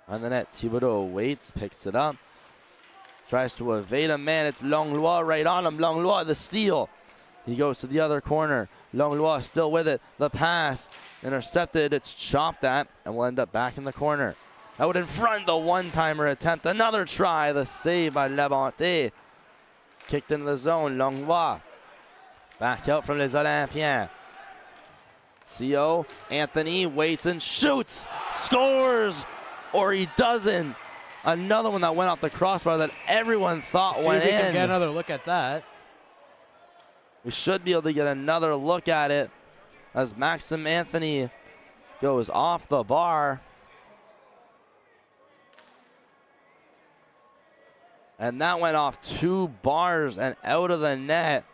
On the net, Thibodeau waits, picks it up. Tries to evade a man. It's Langlois right on him. Langlois, the steal. He goes to the other corner. Langlois still with it. The pass intercepted. It's chopped at and will end up back in the corner. Out in front, the one-timer attempt. Another try. The save by Labonte. Kicked into the zone. Langlois. Back out from Les Olympiens. CO. Anthony waits and shoots. Scores. Or he doesn't. Another one that went off the crossbar that everyone thought went in. See if we can get another look at that. We should be able to get another look at it as Maxim Anthony goes off the bar. And that went off 2 bars and out of the net.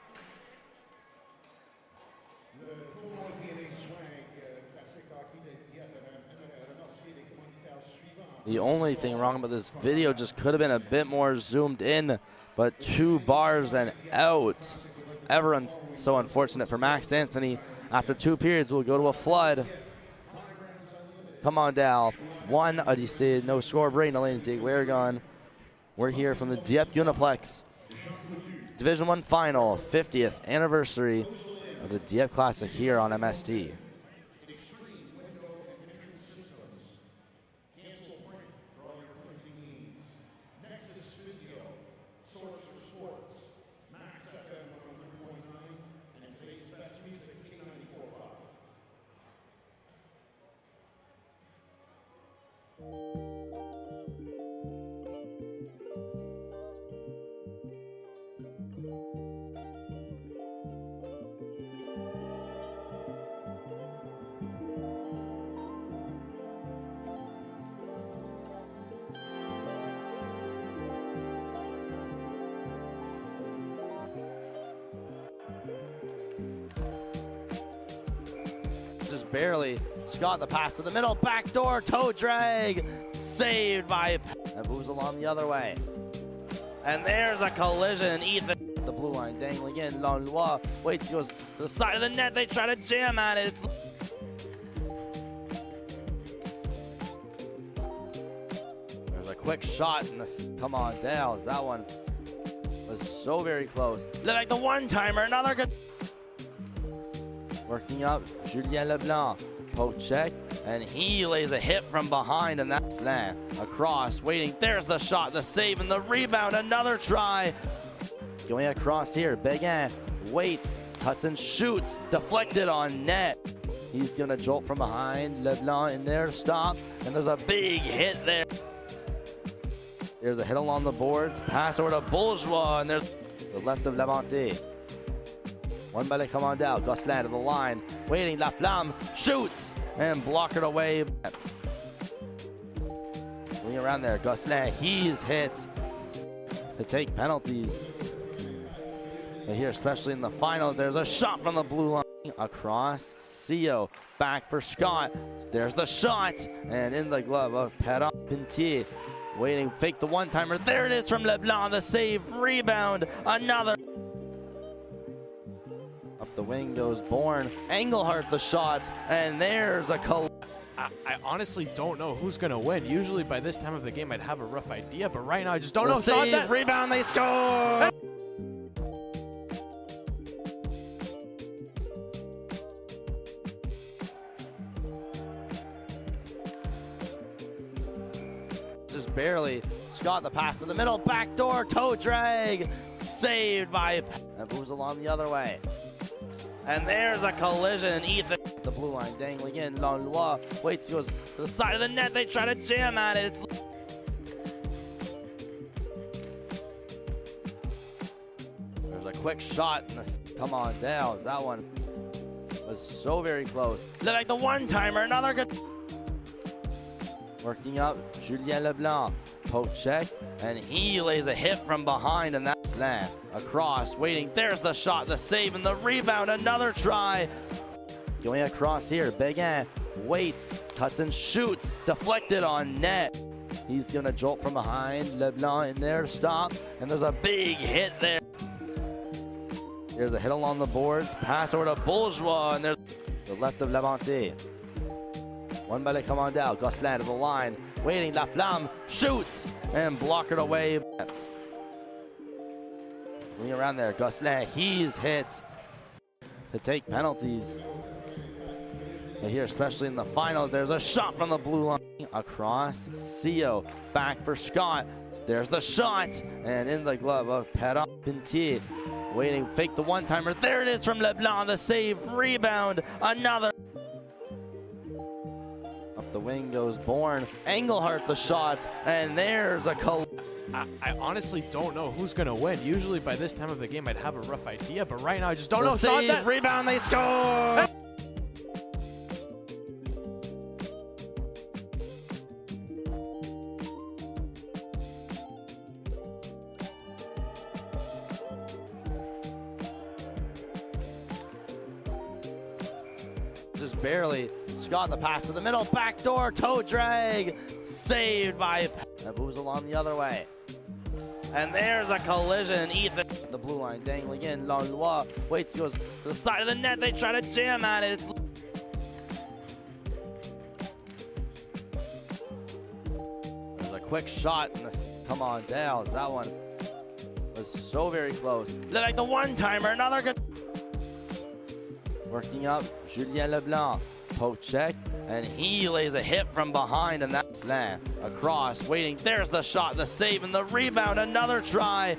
The only thing wrong about this video just could have been a bit more zoomed in, but 2 bars and out. So unfortunate for Max Anthony. After 2 periods, we'll go to a flood. Come on, Dal. 1, Odyssey, no score. Brain Elaine Digwergon. We're here from the Dieppe Uniplex Division 1 final, 50th anniversary of the Dieppe Classic here on MST. Just barely. Scott, the pass to the middle, backdoor toe drag, saved by and moves along the other way. And there's a collision. Ethan, the blue line dangling in. Langlois waits, goes to the side of the net. They try to jam at it. There's a quick shot in the. Come on, Dales. That one was so very close. Look like the one-timer. Another good. Working up, Julien Leblanc, poke check, and he lays a hit from behind, and that's that. Across, waiting, there's the shot, the save, and the rebound, another try. Going across here, Beguin waits, cuts and shoots, deflected on net. He's gonna jolt from behind, Leblanc in there, stop, and there's a big hit there. There's a hit along the boards, pass over to Bourgeois, and there's the left of Labonte. One by Le Commandant, Gosselin to the line, waiting, Laflamme shoots, and blockered away. Going around there, Gosselin, he's hit to take penalties. And here, especially in the finals, there's a shot from the blue line. Across, CO, back for Scott. There's the shot, and in the glove of Perrin Pintier. Waiting, fake the one-timer. There it is from Leblanc, the save, rebound, another. Up the wing goes Bourne. Engelhardt the shot, and there's a I honestly don't know who's going to win. Usually by this time of the game, I'd have a rough idea, but right now I just don't know. Save, rebound, they score! Just barely. Scott, the pass in the middle, backdoor toe drag, saved by and moves along the other way. And there's a collision. Ethan, the blue line, dangling in. Langlois waits, goes to the side of the net. They try to jam at it. There's a quick shot and come on down. That one was so very close. Look like the one-timer, another good. Working up, Julien Leblanc, poke check, and he lays a hit from behind, and that's slam. Across, waiting, there's the shot, the save, and the rebound, another try. Going across here, Béguin waits, cuts and shoots, deflected on net. He's gonna jolt from behind, Leblanc in there to stop, and there's a big hit there. There's a hit along the boards, pass over to Bourgeois, and there's the left of Labonte. One by the commandant, Gosselin to the line, waiting, Laflamme shoots, and block it away. Moving around there, Gosselin, he's hit to take penalties. And here, especially in the finals, there's a shot from the blue line. Across, Sio, back for Scott. There's the shot, and in the glove of Perrin-Pintier. Waiting, fake the one-timer. There it is from Leblanc, the save, rebound, another. Up the wing goes Bourne. Engelhardt the shot, and there's a I honestly don't know who's going to win. Usually by this time of the game, I'd have a rough idea, but right now I just don't know. Save, rebound, they score! Just barely. Scott the pass to the middle, backdoor toe drag, saved by that moves along the other way. And there's a collision. Ethan, the blue line dangling in. Langlois waits, goes to the side of the net. They try to jam at it. There's a quick shot and come on down. That one was so very close. Look like the one-timer, another good. Working up, Julien Leblanc, poke check, and he lays a hit from behind, and that's slam. Across, waiting, there's the shot, the save, and the rebound, another try.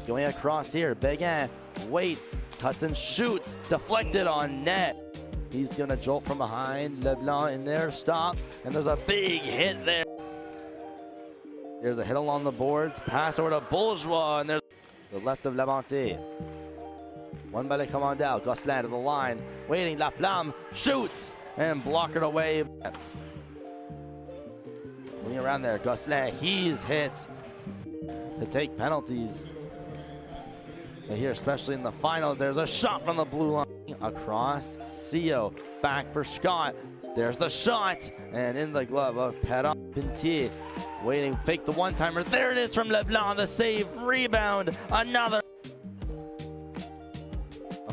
Going across here, Béguin waits, cuts and shoots, deflected on net. He's gonna jolt from behind, Leblanc in there to stop, and there's a big hit there. There's a hit along the boards, pass over to Bourgeois, and there's the left of Labonte. One by the commandant, Gosselin to the line, waiting, Laflamme shoots, and block it away. Moving around there, Gosselin, he's hit to take penalties. And here, especially in the finals, there's a shot from the blue line. Across, Sio, back for Scott. There's the shot, and in the glove of Perrin-Pintier. Waiting, fake the one-timer. There it is from Leblanc, the save, rebound, another.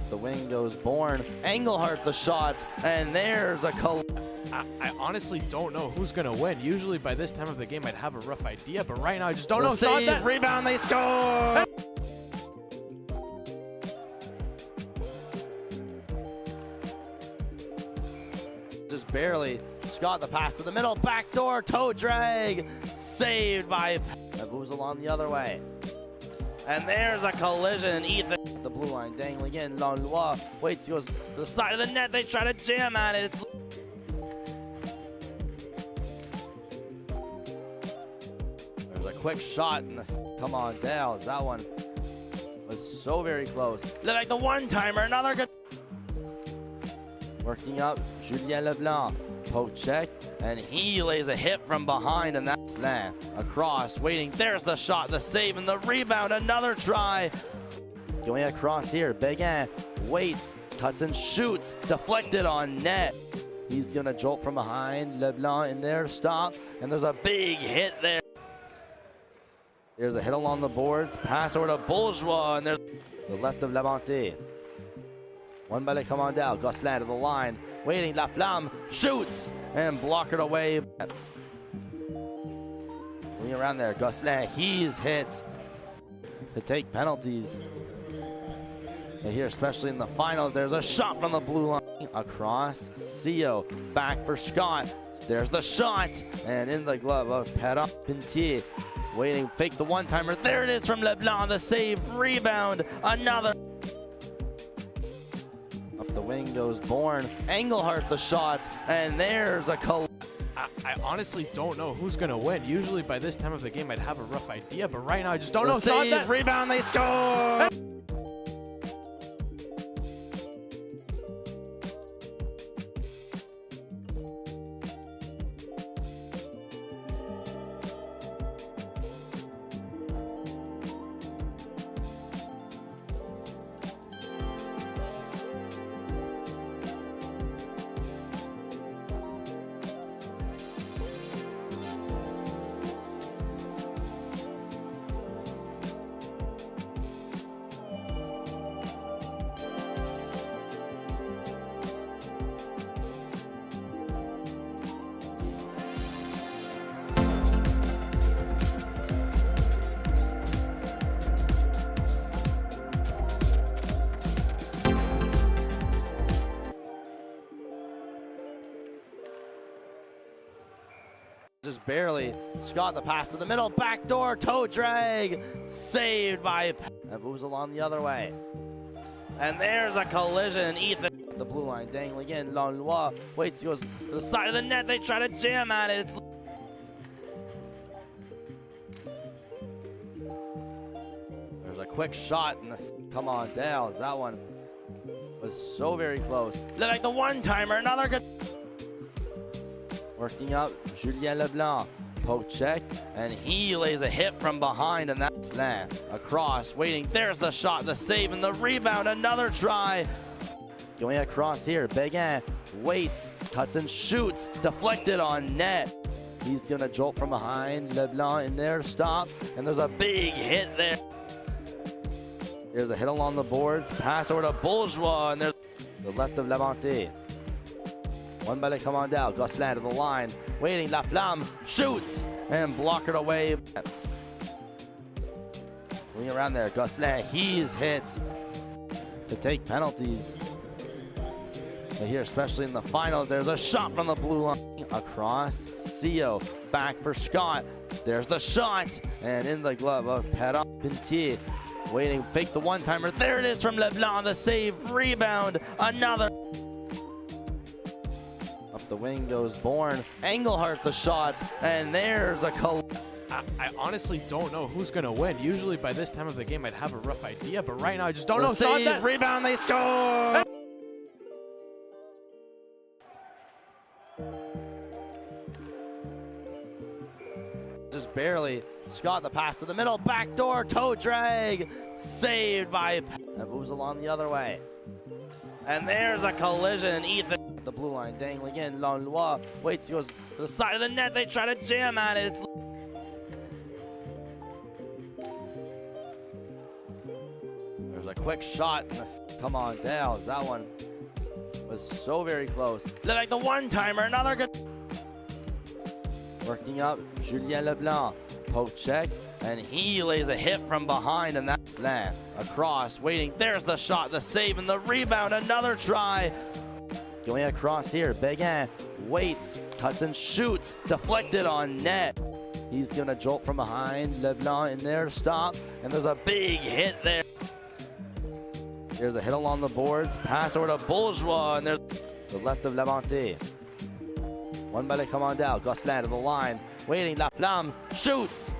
The wing goes Bourne. Engelhardt the shot, and there's a I honestly don't know who's going to win. Usually by this time of the game, I'd have a rough idea, but right now I just don't know. Save, rebound, they score! Just barely. Scott the pass to the middle, backdoor toe drag, saved by that moves along the other way. And there's a collision. Ethan, the blue line dangling in. Langlois waits, goes to the side of the net. They try to jam at it. There's a quick shot and come on down. That one was so very close. Look like the one-timer, another good. Working up, Julien Leblanc, poke check, and he lays a hit from behind, and that's slam. Across, waiting, there's the shot, the save, and the rebound, another try. Going across here, Béguin waits, cuts and shoots, deflected on net. He's gonna jolt from behind, Leblanc in there to stop, and there's a big hit there. There's a hit along the boards, pass over to Bourgeois, and there's the left of Labonte. One by the commandant, Gosselin to the line, waiting, Laflamme shoots, and block it away. Moving around there, Gosselin, he's hit to take penalties. And here, especially in the finals, there's a shot from the blue line. Across, Sio, back for Scott. There's the shot, and in the glove of Perrin-Pintier. Waiting, fake the one-timer. There it is from Leblanc, the save, rebound, another. Up the wing goes born. Engelhardt the shot, and there's a I honestly don't know who's going to win. Usually by this time of the game, I'd have a rough idea, but right now I just don't know. save, rebound, they score! Just barely. Scott the pass to the middle, backdoor toe drag, saved by, and moves along the other way. And there's a collision. Ethan, the blue line dangling in. Langlois waits, goes to the side of the net. They try to jam at it. There's a quick shot, and come on, Dales. That one was so very close. Like the one-timer, another good. Working up, Julien Leblanc, poke check, and he lays a hit from behind, and that's slam. Across, waiting, there's the shot, the save, and the rebound, another try. Going across here, Beguin waits, cuts and shoots, deflected on net. He's gonna jolt from behind, Leblanc in there to stop, and there's a big hit there. There's a hit along the boards, pass over to Bourgeois, and there's the left of Levante. One by the Commandel, Gosselin to the line, waiting, Laflamme shoots, and block it away. Going around there, Gosselin, he's hit to take penalties. But here, especially in the finals, there's a shot from the blue line. Across, Sio, back for Scott. There's the shot, and in the glove of Perrin-Pintier. Waiting, fake the one-timer. There it is from Leblanc, the save, rebound, another. Up the wing goes Bourne. Engelhardt the shot, and there's a I honestly don't know who's going to win. Usually by this time of the game, I'd have a rough idea, but right now I just don't know. Save, rebound, they score! Just barely. Scott the pass to the middle, backdoor toe drag, saved by, and moves along the other way. And there's a collision. Ethan, the blue line dangling in. Langlois waits, goes to the side of the net. They try to jam at it. There's a quick shot. Come on, Dales. That one was so very close. Like the one-timer, another good. Working up, Julien Leblanc, poke check, and he lays a hit from behind, and that's slam. Across, waiting, there's the shot, the save, and the rebound, another try. Going across here, Beguin waits, cuts and shoots, deflected on net. He's gonna jolt from behind, Leblanc in there to stop, and there's a big hit there. There's a hit along the boards, pass over to Bourgeois, and there's the left of Levante. One by the Commandel, Gosselin to the line, waiting, Laflamme shoots.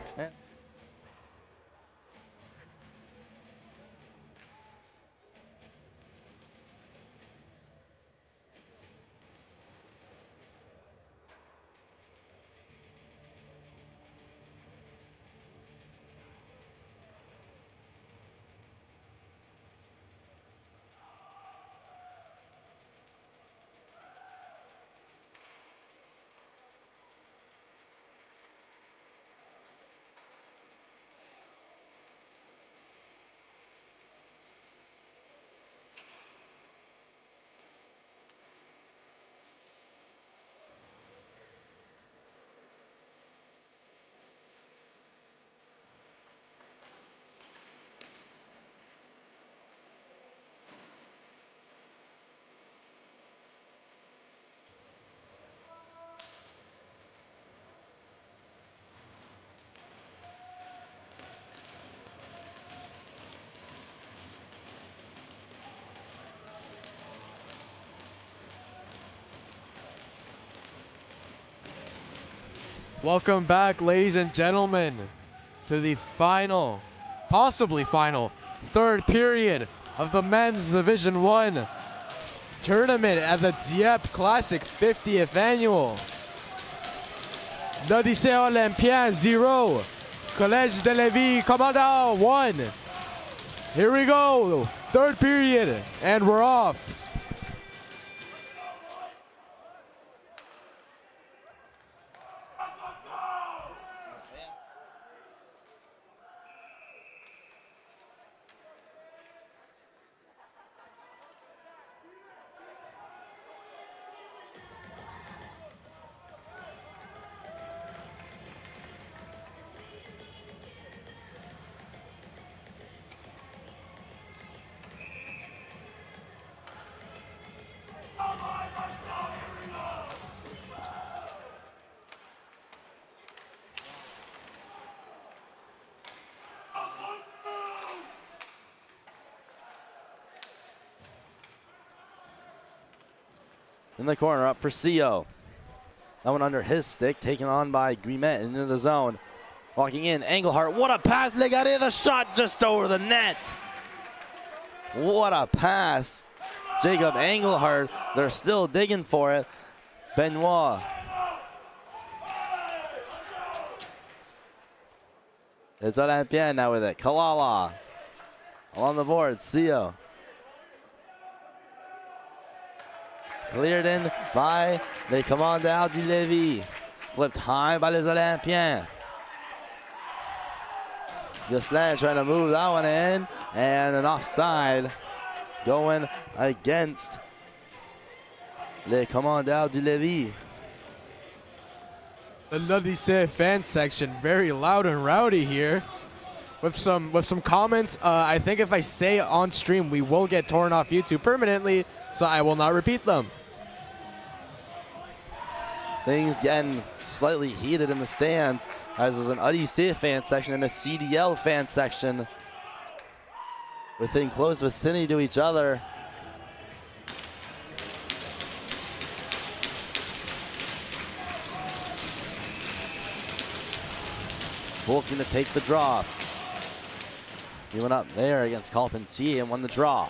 Welcome back, ladies and gentlemen, to the final, possibly final, third period of the men's Division 1 tournament at the Dieppe Classic 50th Annual. Le Lycée Olympien 0, Collège de Levis Commandant 1. Here we go, third period, and we're off. In the corner, up for CO. That one under his stick, taken on by Guimet into the zone. Walking in, Engelhardt, what a pass, Legaré, the shot just over the net. What a pass. Jacob Engelhardt, they're still digging for it. Benoit. It's Olympien now with it. Kalala along the board, CO. Cleared in by les commandants du Levis. Flipped high by les Olympiens. Gosselin trying to move that one in, and an offside going against les commandants du Levis. The Le Lycée fan section very loud and rowdy here. With some comments, I think if I say on stream, we will get torn off YouTube permanently, so I will not repeat them. Things getting slightly heated in the stands as there's an UDC fan section and a CDL fan section within close vicinity to each other. Looking to take the draw. He went up there against Carpentier and won the draw.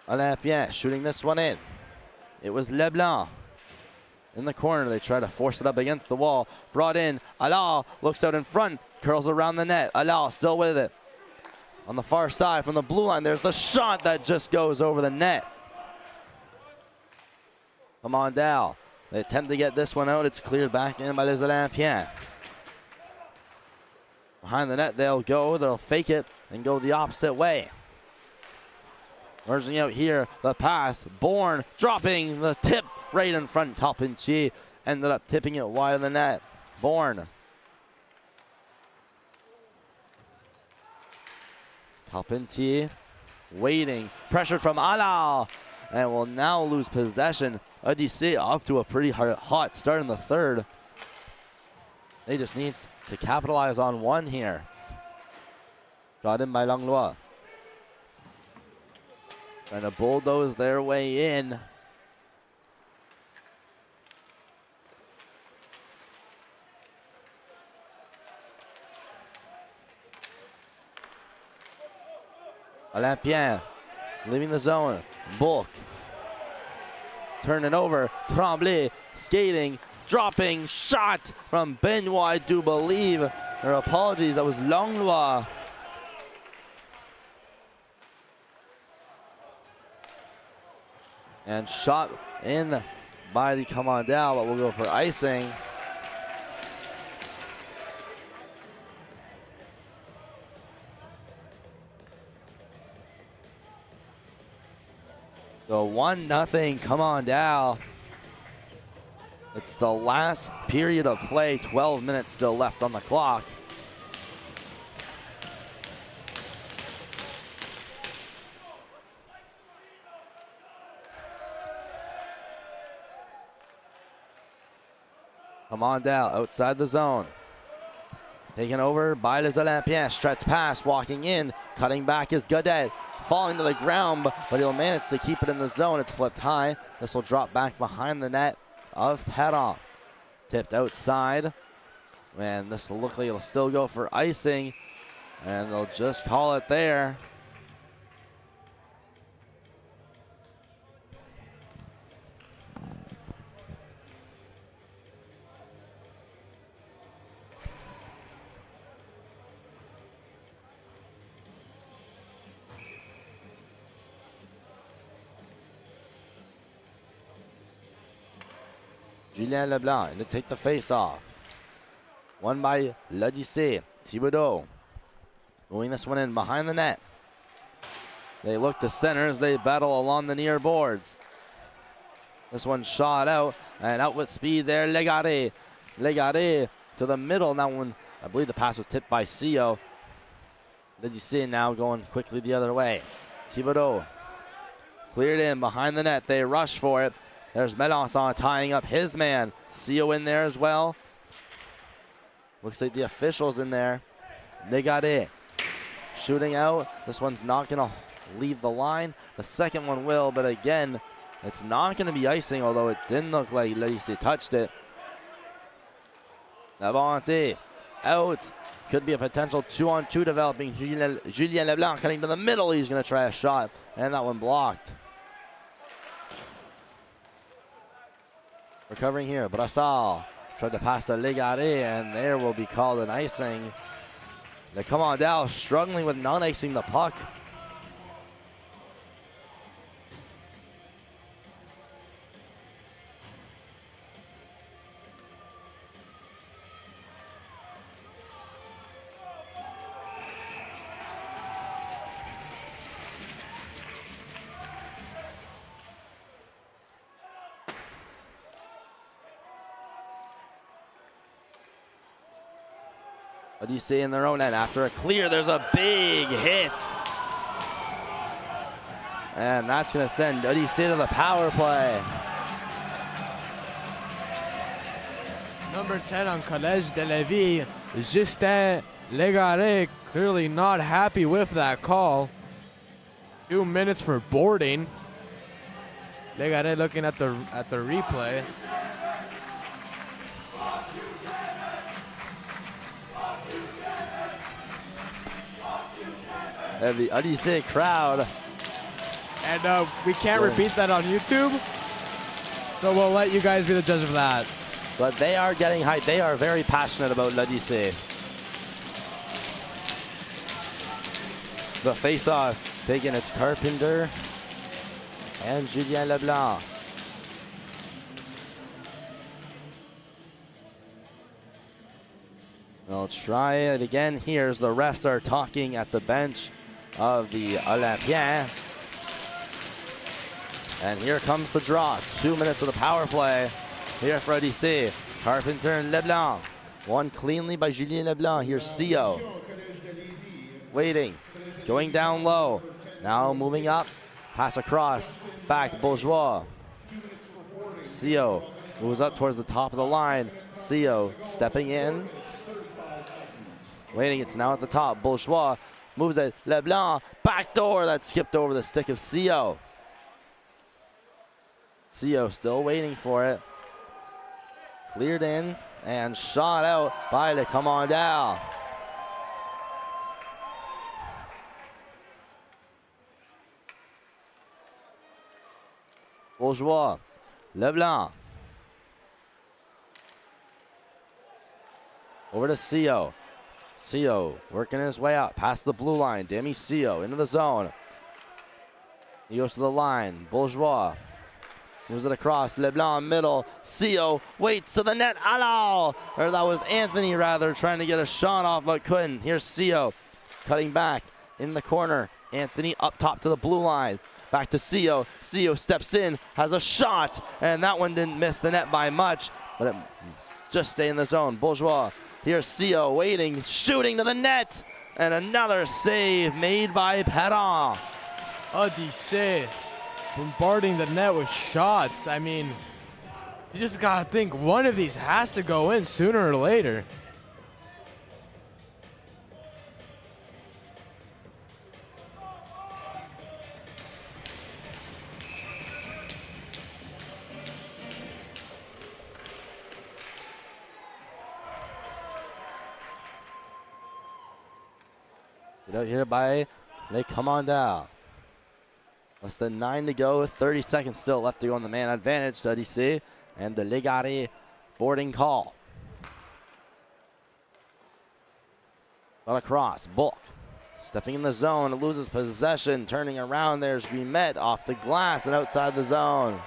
Olympien shooting this one in. It was Leblanc. In the corner, they try to force it up against the wall. Brought in, Allard looks out in front, curls around the net. Allard still with it. On the far side from the blue line, there's the shot that just goes over the net. Come on down. They attempt to get this one out. It's cleared back in by les Olympiens. Behind the net, they'll go. They'll fake it and go the opposite way. Merging out here, the pass, Bourne dropping the tip right in front. Carpentier ended up tipping it wide of the net. Bourne. Carpentier waiting, pressured from Allard, and will now lose possession. UDC off to a pretty hot start in the third. They just need to capitalize on one here. Brought in by Langlois. Trying to bulldoze their way in. Olympien leaving the zone. Bulk. Turning over. Tremblay skating. Dropping. Shot from Benoit, I do believe. Or apologies, that was Langlois. And shot in by the commandant, but we'll go for icing. So 1-0 commandant. It's the last period of play, 12 minutes still left on the clock. Commandant outside the zone. Taken over by les Olympiens. Stretch pass, walking in, cutting back is Godet. Falling to the ground, but he'll manage to keep it in the zone. It's flipped high. This will drop back behind the net of Perron. Tipped outside. And this will look like it'll still go for icing. And they'll just call it there. Julien Leblanc to take the face off. Won by L'Odyssée. Thibodeau moving this one in behind the net. They look to center as they battle along the near boards. This one shot out and out with speed there. Legaré. Legaré to the middle. That one, I believe the pass was tipped by Sio. L'Odyssée now going quickly the other way. Thibodeau cleared in behind the net. They rush for it. There's Melançon tying up his man. Sio in there as well. Looks like the official's in there. Legaré shooting out. This one's not going to leave the line. The second one will, but again, it's not going to be icing, although it didn't look like L'Odyssée touched it. Labonte out. Could be a potential 2-on-2 developing. Julien Leblanc cutting to the middle. He's going to try a shot, and that one blocked. Recovering here, Brassard tried to pass to Legaré, and there will be called an icing. The Commandant struggling with non-icing the puck. Odyssey in their own end. After a clear, there's a big hit. And that's going to send Odyssey to the power play. Number 10 on Collège de Lévis, Justin Legaré, clearly not happy with that call. 2 minutes for boarding. Legaré looking at the replay. And the Odyssey crowd. And we can't repeat that on YouTube, so we'll let you guys be the judge of that. But they are getting hyped. They are very passionate about L'Odyssée. The face-off taking its Carpenter and Julien Leblanc. They'll try it again here as the refs are talking at the bench of the Olympiens. And here comes the draw. 2 minutes of the power play here for Odyssey. Carpenter and Leblanc. Won cleanly by Julien Leblanc. Here's Sio. Waiting. Going down low. Now moving up. Pass across. Back Bourgeois. Sio moves up towards the top of the line. Sio stepping in. Waiting. It's now at the top. Bourgeois moves it. Leblanc. Backdoor. That skipped over the stick of Sio. Sio still waiting for it. Cleared in and shot out by Le Commandant. Bourgeois. Leblanc. Over to Sio. Sio working his way up past the blue line. Demi Sio into the zone. He goes to the line. Bourgeois moves it across. Leblanc middle. Sio waits to the net. Alal! Or that was Anthony rather trying to get a shot off but couldn't. Here's Sio cutting back in the corner. Anthony up top to the blue line. Back to Sio. Sio steps in, has a shot, and that one didn't miss the net by much, but it just stayed in the zone. Bourgeois. Here's Sio waiting, shooting to the net, and another save made by Perron. Odyssey bombarding the net with shots. I mean, you just gotta think one of these has to go in sooner or later. Put out here by Les Commandants. Less than 9 to go, 30 seconds still left to go on the man advantage to DC, and the Légaré boarding call. Got across, Bulk. Stepping in the zone, loses possession, turning around, there's Guimet off the glass and outside the zone.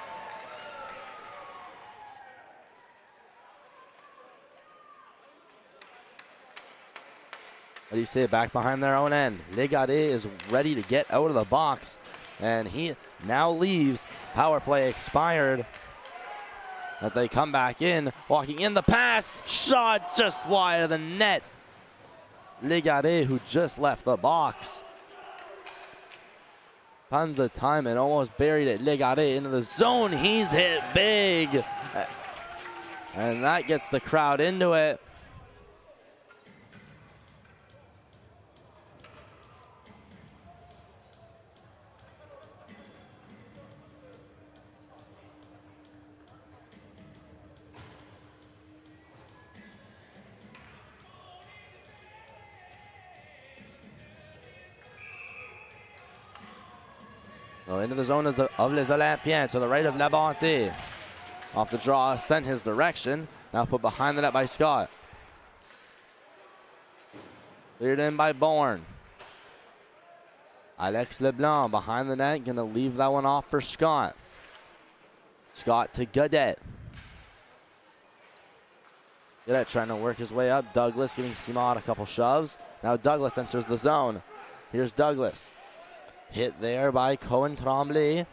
What do you say, back behind their own end? Légaré is ready to get out of the box, and he now leaves. Power play expired. But they come back in, walking in the pass, shot just wide of the net. Légaré, who just left the box. Tons of time and almost buried it. Légaré into the zone. He's hit big. And that gets the crowd into it. So into the zone of Les Olympiens to the right of Labonte. Off the draw, sent his direction. Now put behind the net by Scott. Cleared in by Bourne. Alex Leblanc behind the net, gonna leave that one off for Scott. Scott to Godet. Godet trying to work his way up. Douglas giving Simon a couple shoves. Now Douglas enters the zone. Here's Douglas. Hit there by Cohen Tremblay.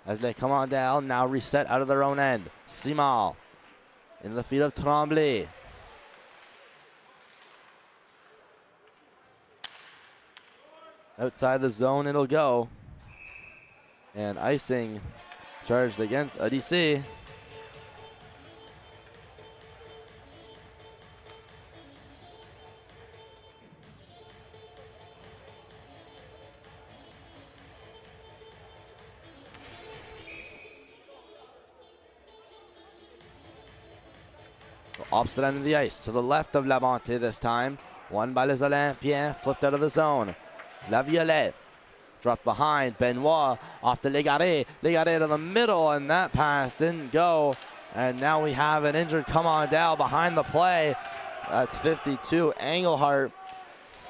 As Les Commandants now reset out of their own end. Simon in the feet of Tremblay. Outside the zone it'll go. And icing charged against ADC. Opposite end of the ice, to the left of Labonte this time. Won by Les Olympiens, flipped out of the zone. La Violette, dropped behind. Benoit off to Légaré. Légaré to the middle, and that pass didn't go. And now we have an injured Commandant behind the play. That's 52, Engelhardt.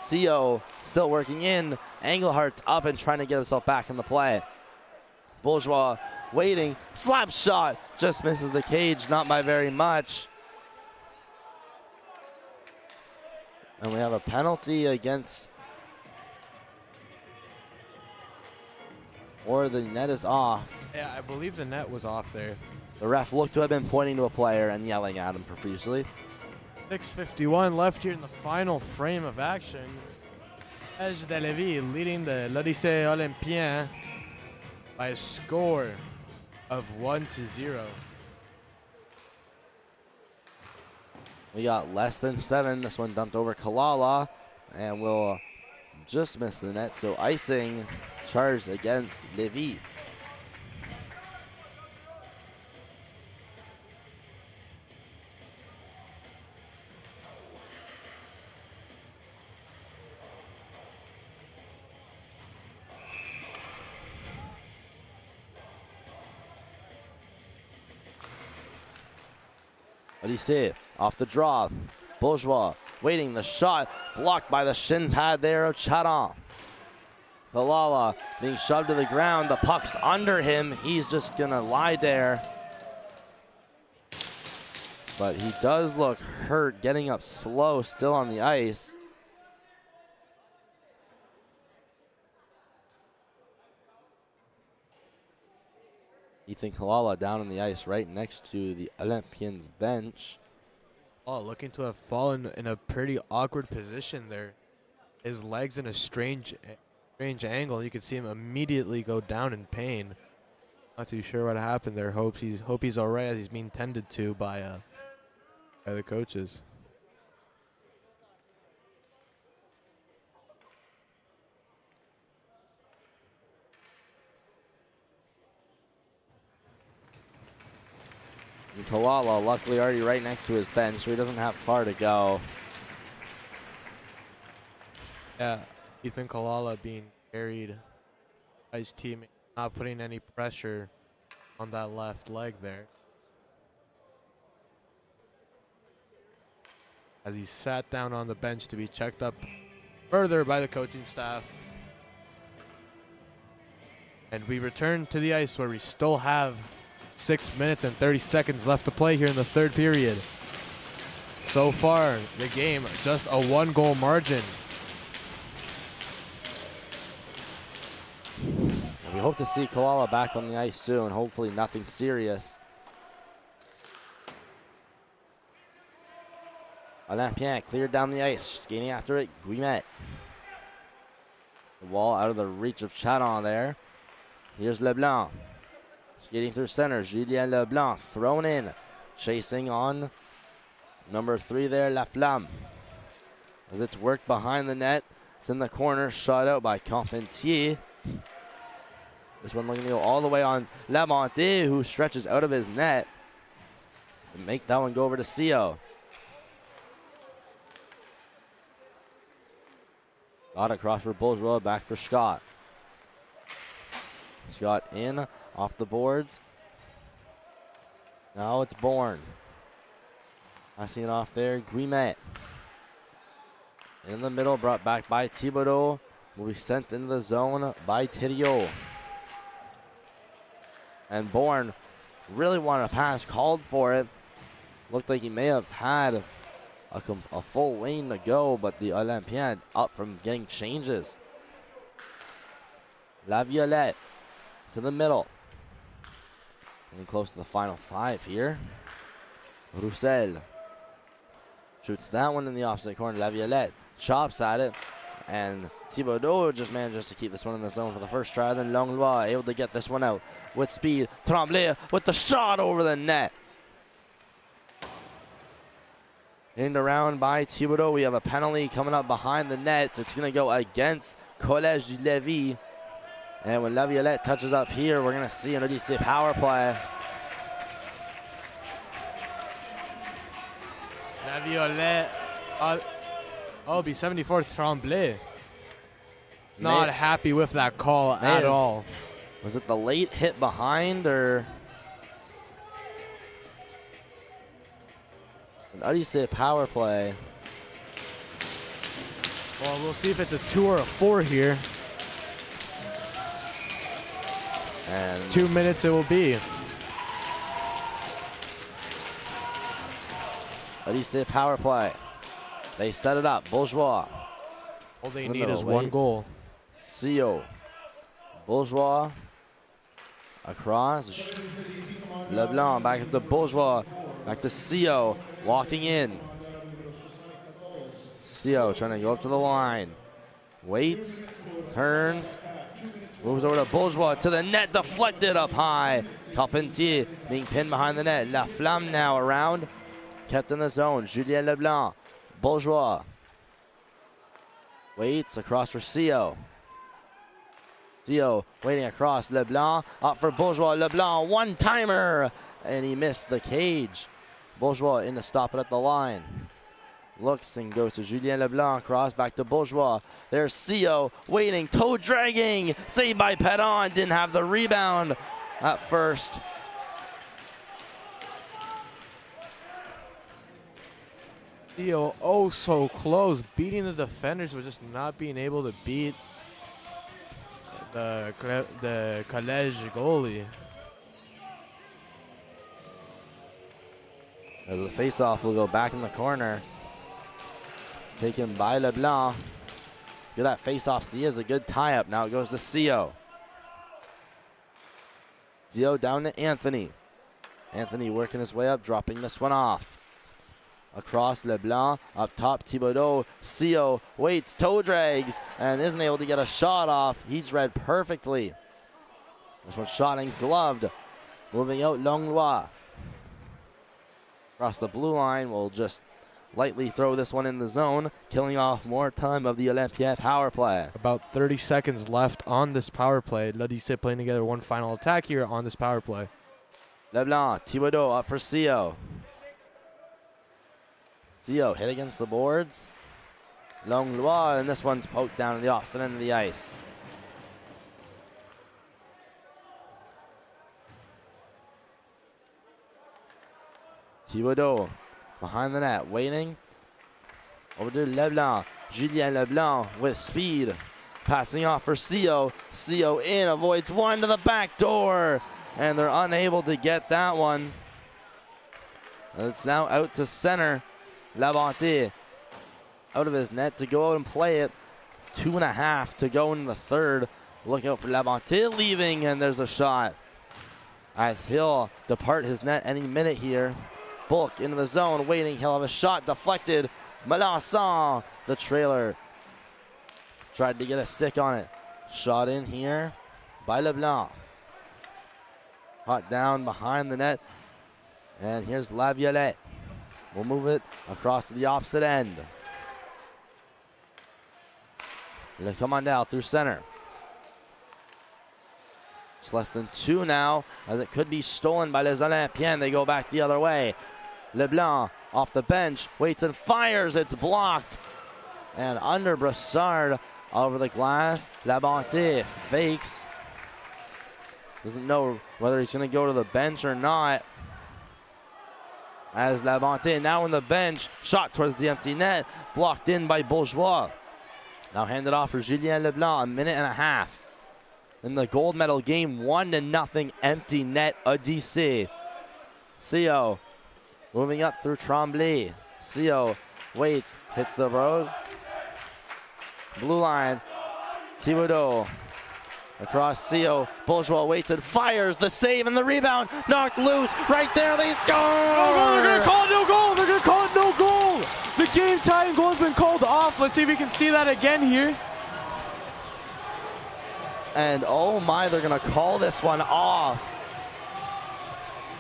CO still working in. Engelhardt's up and trying to get himself back in the play. Bourgeois waiting, slap shot, just misses the cage, not by very much. And we have a penalty against, or the net is off. Yeah, I believe the net was off there. The ref looked to have been pointing to a player and yelling at him profusely. 6:51 left here in the final frame of action. Edge de Levis leading the L'Odyssée Olympien by a score of 1-0. We got less than 7. This one dumped over Kalala and will just miss the net. So icing charged against Levis. What do you see? Off the draw. Bourgeois waiting the shot. Blocked by the shin pad there of Charon. Kalala being shoved to the ground. The puck's under him. He's just going to lie there. But he does look hurt, getting up slow, still on the ice. Ethan Kalala down on the ice right next to the Olympians bench. Oh, looking to have fallen in a pretty awkward position there. His legs in a strange angle. You could see him immediately go down in pain. Not too sure what happened there. Hope he's all right as he's being tended to by the coaches. And Kalala luckily already right next to his bench, so he doesn't have far to go. Yeah, Ethan Kalala being carried by his team, not putting any pressure on that left leg there. As he sat down on the bench to be checked up further by the coaching staff. And we return to the ice where we still have 6 minutes and 30 seconds left to play here in the third period. So far, the game just a 1-goal margin. We hope to see Kalala back on the ice soon. Hopefully nothing serious. Olympien cleared down the ice. Skating after it, Guimet. The wall out of the reach of Chaton there. Here's Leblanc. Skating through center, Julien Leblanc thrown in. Chasing on number 3 there, Laflamme. As it's worked behind the net. It's in the corner, shot out by Carpentier. This one looking to go all the way on Lamonté, who stretches out of his net. And make that one go over to Sio. Got across for Bourgeois, back for Scott. Scott in, off the boards. Now it's Bourne. Passing it off there, Guimet. In the middle, brought back by Thibodeau. Will be sent into the zone by Thériault. And Bourne really wanted a pass, called for it. Looked like he may have had a full lane to go, but the Olympien up from getting changes. Laviolette to the middle. Getting close to the final 5 here. Roussel shoots that one in the opposite corner. Laviolette chops at it. And Thibodeau just manages to keep this one in the zone for the first try. Then Langlois able to get this one out with speed. Tremblay with the shot over the net. Aimed around by Thibodeau. We have a penalty coming up behind the net. It's going to go against Collège du Lévis. And when Laviolette touches up here, we're going to see an Odyssey power play. Laviolette. Oh, be 74 Tremblay. Not happy with that call at all. Was it the late hit behind or? An Odyssey power play. Well, we'll see if it's a 2 or a 4 here. And 2 minutes it will be. Odyssey power play. They set it up. Bourgeois. All they need is 1 goal. Sio. Bourgeois. Across. Leblanc back up to Bourgeois. Back to Sio. Walking in. Sio trying to go up to the line. Waits. Turns. Moves over to Bourgeois. To the net. Deflected up high. Carpentier being pinned behind the net. Laflamme now around. Kept in the zone. Julien Leblanc. Bourgeois. Waits across for Sio. Sio waiting across. Leblanc up for Bourgeois. Leblanc one-timer. And he missed the cage. Bourgeois in to stop it at the line. Looks and goes to Julien Leblanc. Cross back to Bourgeois. There's Sio waiting. Toe dragging. Saved by Perron. Didn't have the rebound at first. Theo, oh so close, beating the defenders, but just not being able to beat the Collège goalie. The face-off will go back in the corner. Taken by Leblanc. Get that face-off. Sia is a good tie-up. Now it goes to Sio. Sio down to Anthony. Anthony working his way up, dropping this one off. Across Leblanc, up top Thibodeau. Sio waits, toe drags, and isn't able to get a shot off. He's read perfectly. This one shot and gloved. Moving out Langlois. Across the blue line, we'll just lightly throw this one in the zone, killing off more time of the Olympien power play. About 30 seconds left on this power play. L'Odyssée playing together one final attack here on this power play. Leblanc, Thibodeau up for Sio. Sio hit against the boards. Langlois, and this one's poked down to the opposite end of the ice. Thibodeau behind the net, waiting. Over to Leblanc. Julien Leblanc with speed. Passing off for Sio. Sio in, avoids one to the back door. And they're unable to get that one. It's now out to center. Labonte out of his net to go out and play it. 2.5 to go in the third. Look out for Labonte leaving, and there's a shot. As he'll depart his net any minute here. Bulk into the zone, waiting. He'll have a shot deflected. Melanson, the trailer, tried to get a stick on it. Shot in here by Leblanc. Hot down behind the net. And here's Laviolette. We'll move it across to the opposite end. Le Commandel through center. It's less than 2 now, as it could be stolen by Les Olympiens. They go back the other way. Leblanc off the bench, waits and fires. It's blocked. And under Brassard over the glass. Labonte fakes. Doesn't know whether he's going to go to the bench or not. As Labonte now on the bench. Shot towards the empty net. Blocked in by Bourgeois. Now handed off for Julien Leblanc. 1.5 minutes. In the gold medal game, 1-0 empty net Odyssey. Sio moving up through Tremblay. Sio waits, hits the road. Blue line. Thibodeau across Sio. Bourgeois waits and fires. The save and the rebound. Knocked loose. Right there, they score! No goal, they're going to call it no goal. They're going to call it no goal. The game tying goal has been called off. Let's see if we can see that again here. And oh my, they're going to call this one off.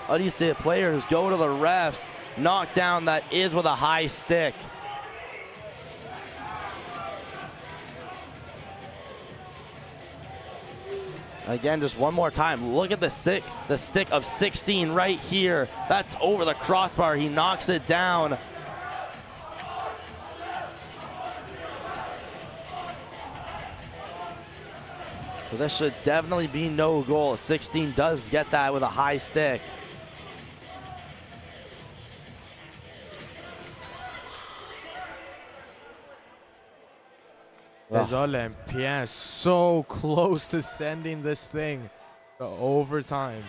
Odyssey players go to the refs. Knockdown that is with a high stick. Again, just one more time. Look at the stick of 16 right here. That's over the crossbar. He knocks it down. So this should definitely be no goal. 16 does get that with a high stick. Les Olympiens so close to sending this thing to overtime.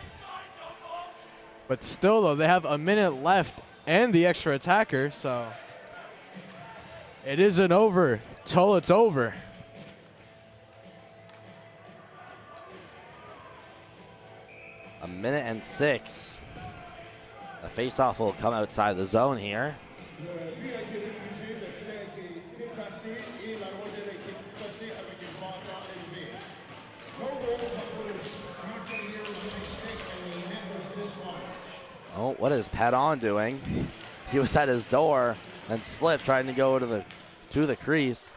But still, though, they have 1 minute left and the extra attacker, so it isn't over till it's over. A 1:06. The faceoff will come outside the zone here. Oh, what is Padon doing? He was at his door and slipped, trying to go to the crease.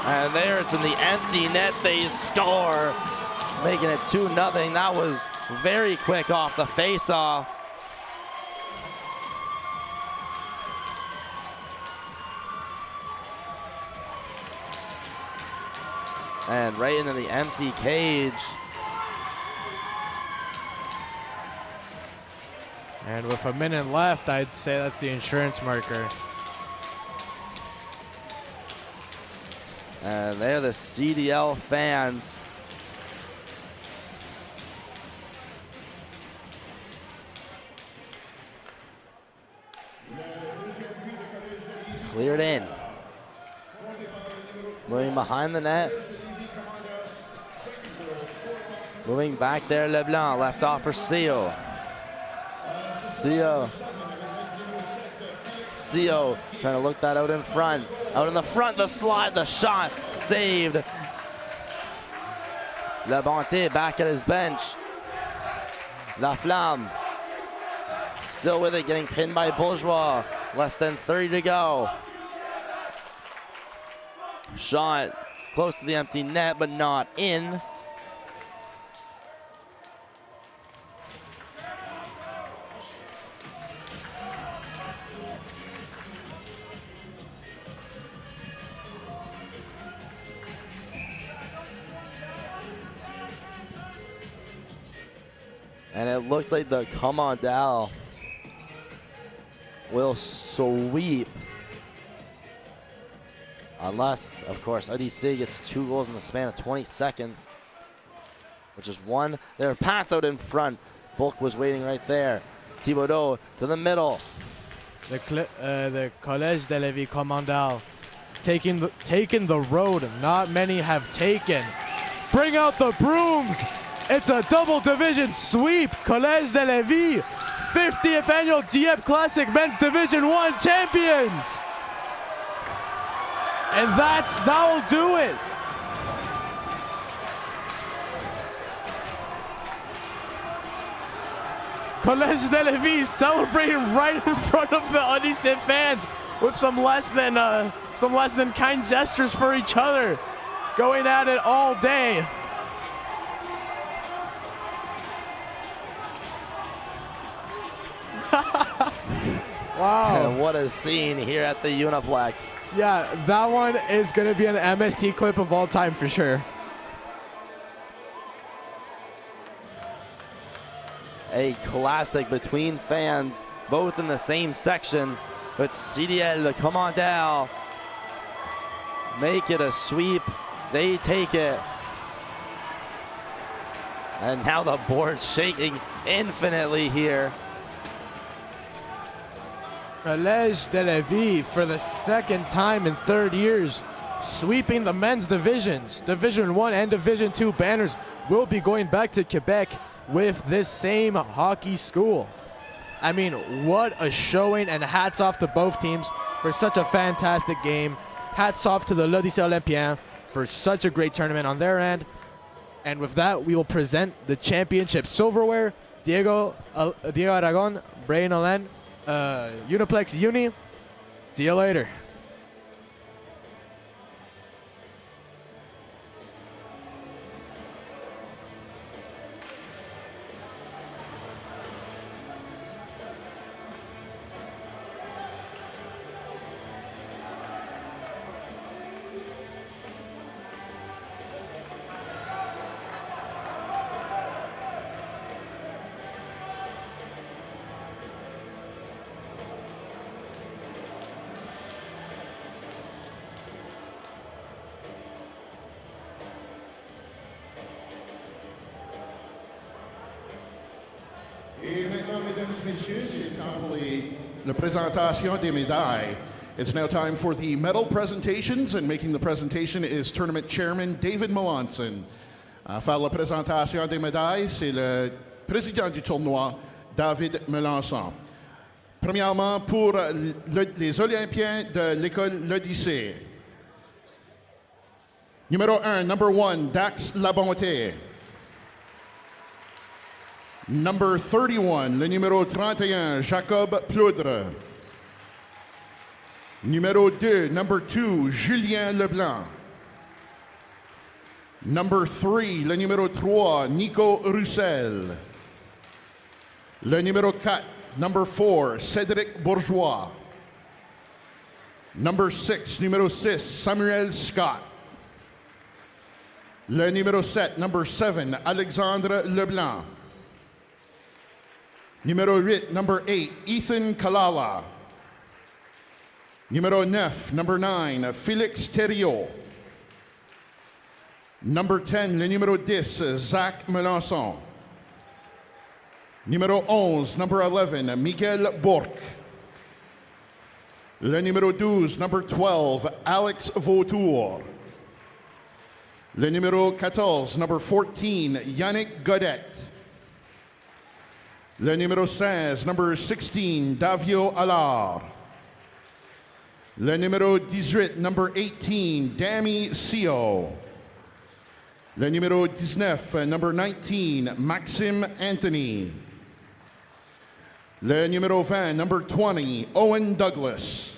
And there it's in the empty net. They score, making it 2-0. That was very quick off the face-off. And right into the empty cage. And with 1 minute left, I'd say that's the insurance marker. And they're the CDL fans. Cleared in. Moving behind the net. Moving back there, Leblanc. Left off for Sio. Sio trying to look that out in front. Out in the front, the slide, the shot, saved. Labonte back at his bench. Laflamme still with it, getting pinned by Bourgeois. Less than 30 to go. Shot close to the empty net, but not in. And it looks like the Commandal will sweep. Unless, of course, Odyssey gets 2 goals in the span of 20 seconds, which is one. Their pass out in front. Bulk was waiting right there. Thibodeau to the middle. The Collège de Lévis Commandal taking the road not many have taken. Bring out the brooms. It's a double division sweep. Collège de Lévis, 50th annual Dieppe Classic Men's Division 1 champions. And that will do it. Collège de Lévis celebrating right in front of the Odyssey fans with some less than kind gestures for each other, going at it all day. Wow. And what a scene here at the Uniplex. Yeah, that one is going to be an MST clip of all time for sure. A classic between fans, both in the same section, but CDL, the Commandal, make it a sweep. They take it. And now the board's shaking infinitely here. Collège de Lévis, for the second time in 30 years, sweeping the men's divisions. Division 1 and Division 2 banners will be going back to Quebec with this same hockey school. I mean, what a showing, and hats off to both teams for such a fantastic game. Hats off to the L'Odyssée Olympien for such a great tournament on their end. And with that, we will present the championship silverware. Diego Aragon, Brian Olen, Uniplex Uni. See you later. Et maintenant, mesdames et messieurs, c'est temps pour la présentation des médailles. It's now time for the medal presentations, and making the presentation is tournament chairman David Melanson. À faire la présentation des médailles, c'est le président du tournoi, David Melanson. Premièrement, pour les Olympiens de l'école L'Odyssée. Numéro 1, number 1, Dax Labonté. Number 31, le numéro 31, Jacob Ploudre. Numéro 2, number 2, Julien Leblanc. Number 3, le numéro 3, Nico Roussel. Le numéro 4, number 4, Cédric Bourgeois. Number 6, numéro 6, Samuel Scott. Le numéro 7, number 7, Alexandre Leblanc. Numéro 8, number 8, Ethan Kalala. Numéro 9, number 9, Félix Thériault. Number 10, le numéro 10, Zach Melançon. Numéro 11, number 11, Miguel Bourque. Le numéro 12, number 12, Alex Vautour. Le numéro 14, number 14, Yannick Godette. Le numéro 16, number 16, Davio Allard. Le numéro 18, number 18, Dami Sio. Le numéro 19, number 19, Maxime Anthony. Le numéro 20, number 20, Owen Douglas.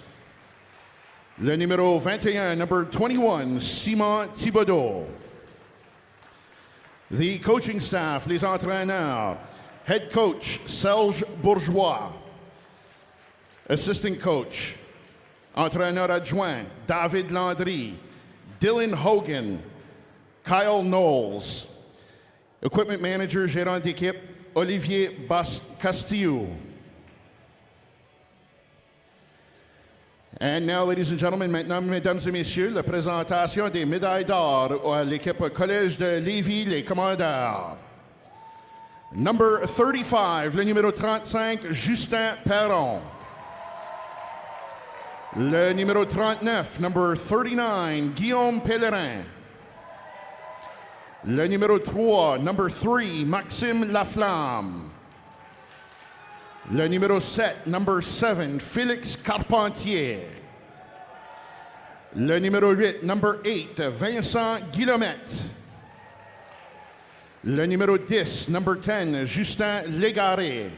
Le numéro 21, number 21, Simon Thibodeau. The coaching staff, les entraîneurs. Head coach, Serge Bourgeois. Assistant coach, entraîneur adjoint, David Landry. Dylan Hogan, Kyle Knowles. Equipment manager, gérant d'équipe, Olivier Bas-Castillo. And now, ladies and gentlemen, maintenant, mesdames et messieurs, la présentation des médailles d'or à l'équipe Collège de Lévis, les commandeurs. Number 35, le numéro 35, Justin Perron. Le numéro 39, number 39, Guillaume Pellerin. Le numéro 3, number 3, Maxime Laflamme. Le numéro 7, number 7, Félix Carpentier. Le numéro 8, number 8, Vincent Guillomette. Le numéro 10, number 10, Justin Légaré.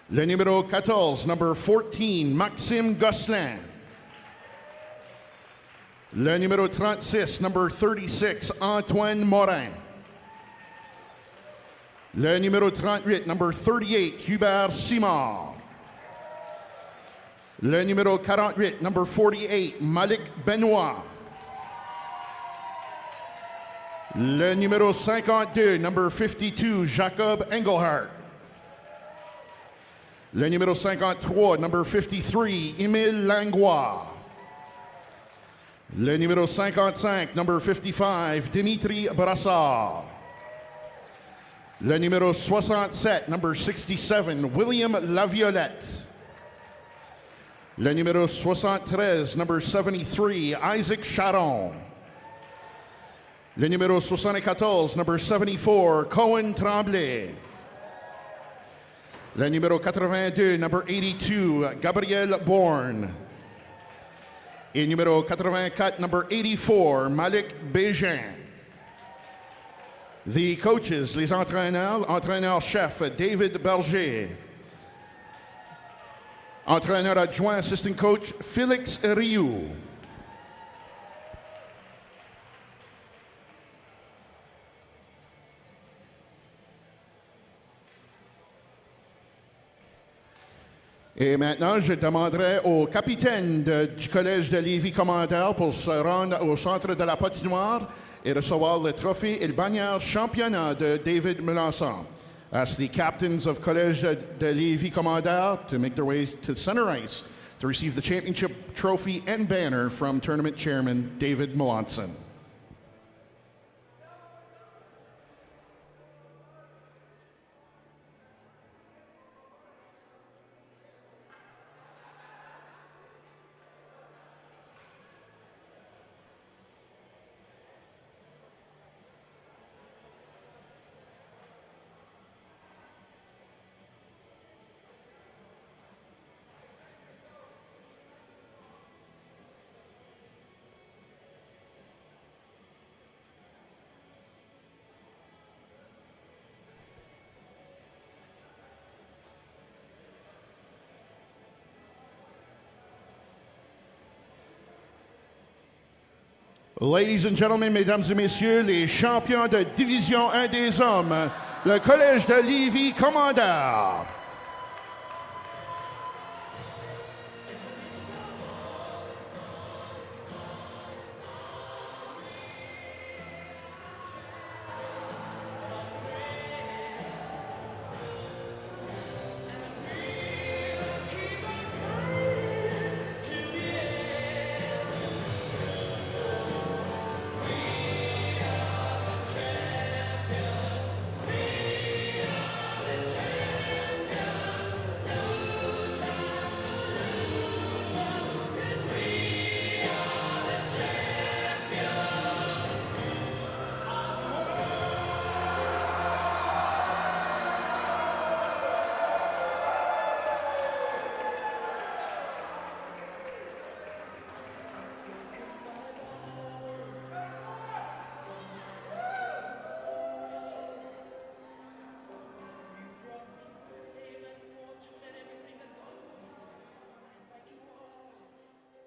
Le numéro 14, number 14, Maxime Gosselin. Le numéro 36, number 36, Antoine Morin. Le numéro 38, number 38, Hubert Simard. Le numéro 48, number 48, Malik Benoit. Le numéro 52, number 52, Jacob Engelhardt. Le numéro 53, number 53, Émile Langlois. Le numéro 55, number 55, Dimitri Brassard. Le numéro 67, number 67, William Laviolette. Le numéro 73, number 73, Isaac Charon. Le numéro 74, number 74, Cohen Tremblay. Le numéro 82, number 82, Gabriel Bourne. Et numéro 84, number 84, Malik Bégin. The coaches, les entraîneurs, entraîneur-chef David Berger. Entraîneur adjoint, assistant coach Félix Rioux. Et maintenant, je demanderai au capitaine du Collège de Lévis commandeur pour se rendre au centre de la patinoire et recevoir le trophée et le bannière championnat de David Melançon. Ask the captains of Collège de Lévis commandeur to make their way to center ice to receive the championship trophy and banner from tournament chairman David Melançon. Ladies and gentlemen, mesdames et messieurs, les champions de Division 1 des hommes, le Collège de Lévis commandeur.